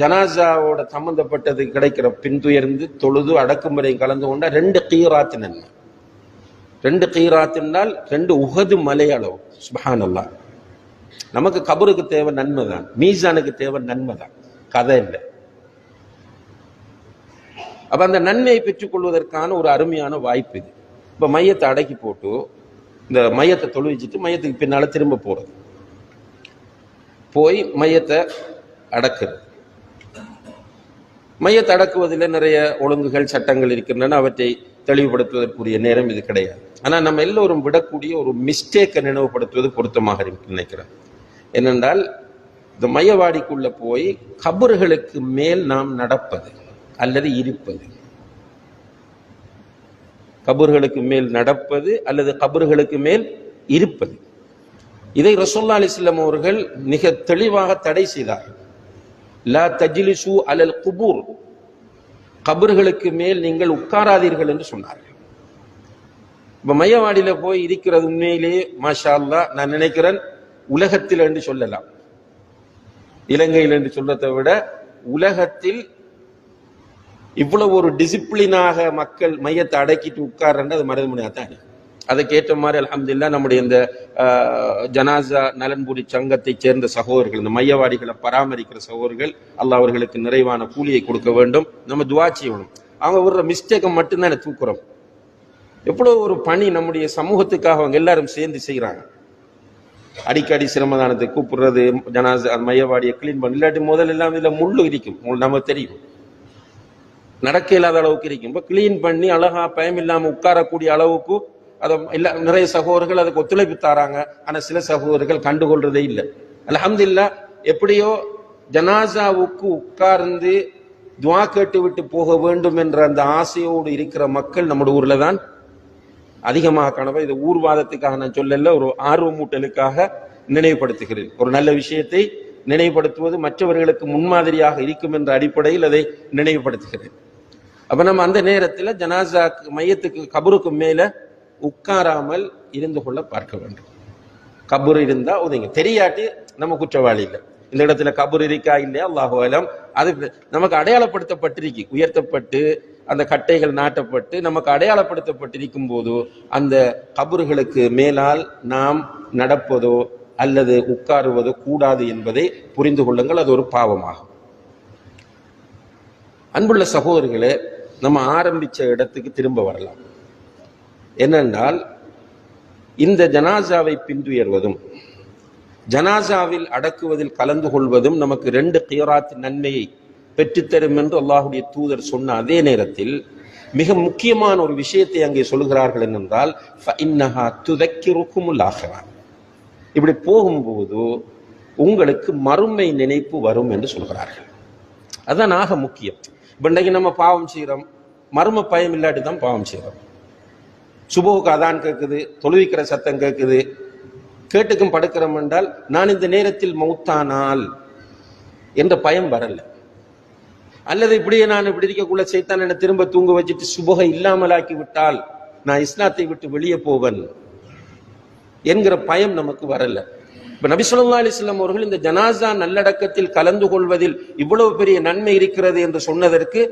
ஜனாசாவோட சம்பந்தப்பட்டது கிடைக்கிற பின்துயர்ந்து தொழுது அடக்குமுறை கலந்து கொண்டா 2 கீராத்து நன்மை. 2 கீராத்துனால் 2 உஹது மலை அளவு. சுப்ஹானல்லாஹ். நமக்கு கபருக்கு தேவை நன்மை தான், மீசானுக்கு தேவை நன்மை தான், கதை இல்லை. அப்ப அந்த நன்மையை பெற்றுக் கொள்வதற்கான ஒரு அருமையான வாய்ப்பு இது. இப்ப மையத்தை அடக்கி போட்டு இந்த மையத்தை தொழுவிச்சுட்டு மையத்துக்கு பின்னால திரும்ப போறது, போய் மையத்தை அடக்குறது. மையத்தை அடக்குவதில் நிறைய ஒழுங்குகள் சட்டங்கள் இருக்கின்றன, அவற்றை தெளிவுபடுத்துவதற்குரிய நேரம் இது கிடையாது. ஆனா நம்ம எல்லோரும் விடக்கூடிய ஒரு மிஸ்டேக்கை நினைவுபடுத்துவது பொருத்தமாக நினைக்கிறேன். என்னென்றால், இந்த மையவாடிக்குள்ள போய் கபர்களுக்கு மேல் நாம் நடப்பது அல்லது இருப்பது, கபர்களுக்கு மேல் நடப்பது அல்லது கபர்களுக்கு மேல் இருப்பது, இதை ரசூலுல்லாஹி அலைஹி வஸல்லம் அவர்கள் மிக தெளிவாக தடை செய்தார்கள். லா தஜ்லிசு அலல் குபூர், கபர்களுக்கு மேல் நீங்கள் உட்காராதீர்கள் என்று சொன்னார்கள். இப்ப மையவாடியில போய் இருக்கிறது உண்மையிலேயே மாஷா அல்லாஹ், நான் நினைக்கிறேன் உலகத்தில் என்று சொல்லலாம், இலங்கையில் என்று சொல்றதை விட உலகத்தில் இவ்வளவு ஒரு டிசிப்ளினாக மக்கள் மையத்தை அடக்கிட்டு உட்கார்றது அது மருதமணியாத்தான். அதுக்கேற்ற மாதிரி அல்ஹம்துலில்லாஹ் நம்முடைய இந்த ஜனாசா நலன்புரி சங்கத்தை சேர்ந்த சகோதரர்கள், இந்த மையவாடிகளை பராமரிக்கிற சகோதரர்கள், அல்லாஹ் அவர்களுக்கு நிறைவான கூலியை கொடுக்க வேண்டும். நம்ம துஆ செய்யணும். அவங்க விடுற மிஸ்டேக்கை மட்டும்தான் தூக்குறோம். எவ்வளவு ஒரு பணி நம்முடைய சமூகத்துக்காக அவங்க எல்லாரும் சேர்ந்து செய்யறாங்க. அடிக்கடி சிரமதானத்தை கூப்பிடுறது, ஜனாசா மையவாடியை கிளீன் பண்ண, இல்லாட்டி முதல்ல எல்லாம் இதுல முள்ளு இருக்கும், நமக்கு தெரியும், நடக்க இல்லாத அளவுக்கு இருக்கும். இப்போ கிளீன் பண்ணி அழகா பயம் இல்லாம உட்காரக்கூடிய அளவுக்கு அதை நிறைய சகோதரர்கள் அதுக்கு ஒத்துழைப்பு தாராங்க. ஆனா சில சகோதரர்கள் கண்டுகொள்றதே இல்லை. அல்ஹம்துலில்லாஹ், எப்படியோ ஜனாசாவுக்கு உட்கார்ந்து துஆ கேட்டு விட்டு போக வேண்டும் என்ற அந்த ஆசையோடு இருக்கிற மக்கள் நம்முடைய ஊர்ல தான் அதிகமாக காணப்படும். இது ஊர்வாதத்துக்காக நான் சொல்லல, ஒரு ஆர்வமூட்டலுக்காக நினைவுபடுத்துகிறேன். ஒரு நல்ல விஷயத்தை நினைவுபடுத்துவது மற்றவர்களுக்கு முன்மாதிரியாக இருக்கும் என்ற அடிப்படையில் அதை நினைவுபடுத்துகிறேன். அப்ப நம்ம அந்த நேரத்தில் ஜனாசா மையத்துக்கு கபருக்கு மேல உட்காராமல் இருந்து கொள்ள பார்க்க வேண்டும். கபூர் இருந்தா உதங்க, தெரியாட்டி நம்ம குற்றவாளி இல்லை. இந்த இடத்துல கபூர் இருக்கா இல்லையா அல்லாஹு அலம், அது நமக்கு அடையாளப்படுத்தப்பட்டிருக்கு, உயர்த்தப்பட்டு அந்த கட்டைகள் நாட்டப்பட்டு நமக்கு அடையாளப்படுத்தப்பட்டிருக்கும் போது அந்த கபர்களுக்கு மேலால் நாம் நடப்பதோ அல்லது உட்காருவதோ கூடாது என்பதை புரிந்து கொள்ளுங்கள். அது ஒரு பாவமாகும். அன்புள்ள சகோதரர்களே, நம்ம ஆரம்பிச்ச இடத்துக்கு திரும்ப வரலாம். என்னென்றால், இந்த ஜனாசாவை பின்துயர்வதும் ஜனாசாவில் அடக்குவதில் கலந்து கொள்வதும் நமக்கு 2 கிராத் நன்மையை பெற்றுத்தரும் என்று அல்லாஹுடைய தூதர் சொன்ன அதே நேரத்தில் மிக முக்கியமான ஒரு விஷயத்தை அங்கே சொல்கிறார்கள். என்னென்றால், ஃபஇன்னஹா துதக்கிருக்குமுல் ஆகிரா, இப்படி போகும்போது உங்களுக்கு மறுமை நினைப்பு வரும் என்று சொல்கிறார்கள். அதுதான் ஆக முக்கியம். இப்ப இன்றைக்கு நம்ம பாவம் செய்யறோம், மர்ம பயம் இல்லாட்டி தான் பாவம் செய்யறோம். சுபோவுக்கு அதான் கேட்குது, தொழுவிக்கிற சத்தம் கேட்குது, கேட்டுக்கும் படுக்கிறோம் என்றால் நான் இந்த நேரத்தில் மௌத்தானால் என்ற பயம் வரல. அல்லது இப்படியே நான் இப்படி இருக்கக்குள்ள சைத்தான் என்னை திரும்ப தூங்க வச்சுட்டு சுபோகை இல்லாமலாக்கி விட்டால் நான் இஸ்லாத்தை விட்டு வெளியே போவன் என்கிற பயம் நமக்கு வரல. இப்ப நபி ஸல்லல்லாஹு அலைஹி வஸல்லம் அவர்கள் இந்த ஜனாசா நல்லடக்கத்தில் கலந்து கொள்வதில் இவ்வளவு பெரிய நன்மை இருக்கிறது என்று சொன்னதற்கு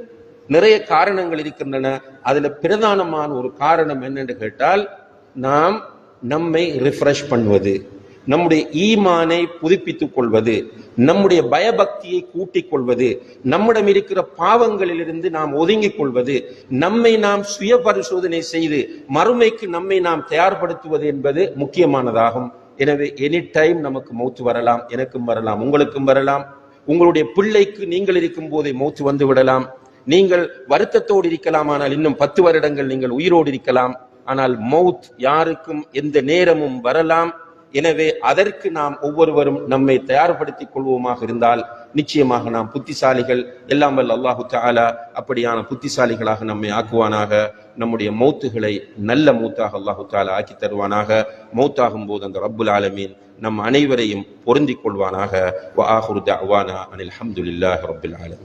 நிறைய காரணங்கள் இருக்கின்றன. அதுல பிரதானமான ஒரு காரணம் என்னென்று கேட்டால், நாம் நம்மை ரிஃப்ரெஷ் பண்ணுவது, நம்முடைய ஈமானை புதுப்பித்துக் கொள்வது, நம்முடைய பயபக்தியை கூட்டிக் கொள்வது, நம்மிடம் இருக்கிற பாவங்களிலிருந்து நாம் ஒதுங்கிக் கொள்வது, நம்மை நாம் சுய பரிசோதனை செய்து மறுமைக்கு நம்மை நாம் தயார்படுத்துவது என்பது முக்கியமானதாகும். எனவே எனி டைம் நமக்கு மௌத்து வரலாம், எனக்கும் வரலாம், உங்களுக்கும் வரலாம். உங்களுடைய பிள்ளைக்கு நீங்கள் இருக்கும் போதே மௌத்து வந்து விடலாம். நீங்கள் வருத்தத்தோடு இருக்கலாம், ஆனால் இன்னும் 10 வருடங்கள் நீங்கள் உயிரோடு இருக்கலாம். ஆனால் மௌத் யாருக்கும் எந்த நேரமும் வரலாம். எனவே அதற்கு நாம் ஒவ்வொருவரும் நம்மை தயார்படுத்திக் கொள்வோமாக இருந்தால் நிச்சயமாக நாம் புத்திசாலிகள். எல்லாம் வல்ல அல்லாஹு தஆலா அப்படியான புத்திசாலிகளாக நம்மை ஆக்குவானாக. நம்முடைய மௌத்துகளை நல்ல மௌத்தாக அல்லாஹு தஆலா ஆக்கி தருவானாக. மௌத்தாகும் போது அந்த ரப்புல் ஆலமீன் நம் அனைவரையும் பொருந்திக் கொள்வானாக. வ ஆகிரு தஅவானா அனில் ஹம்துலில்லாஹி ரப்பில் ஆலமீன்.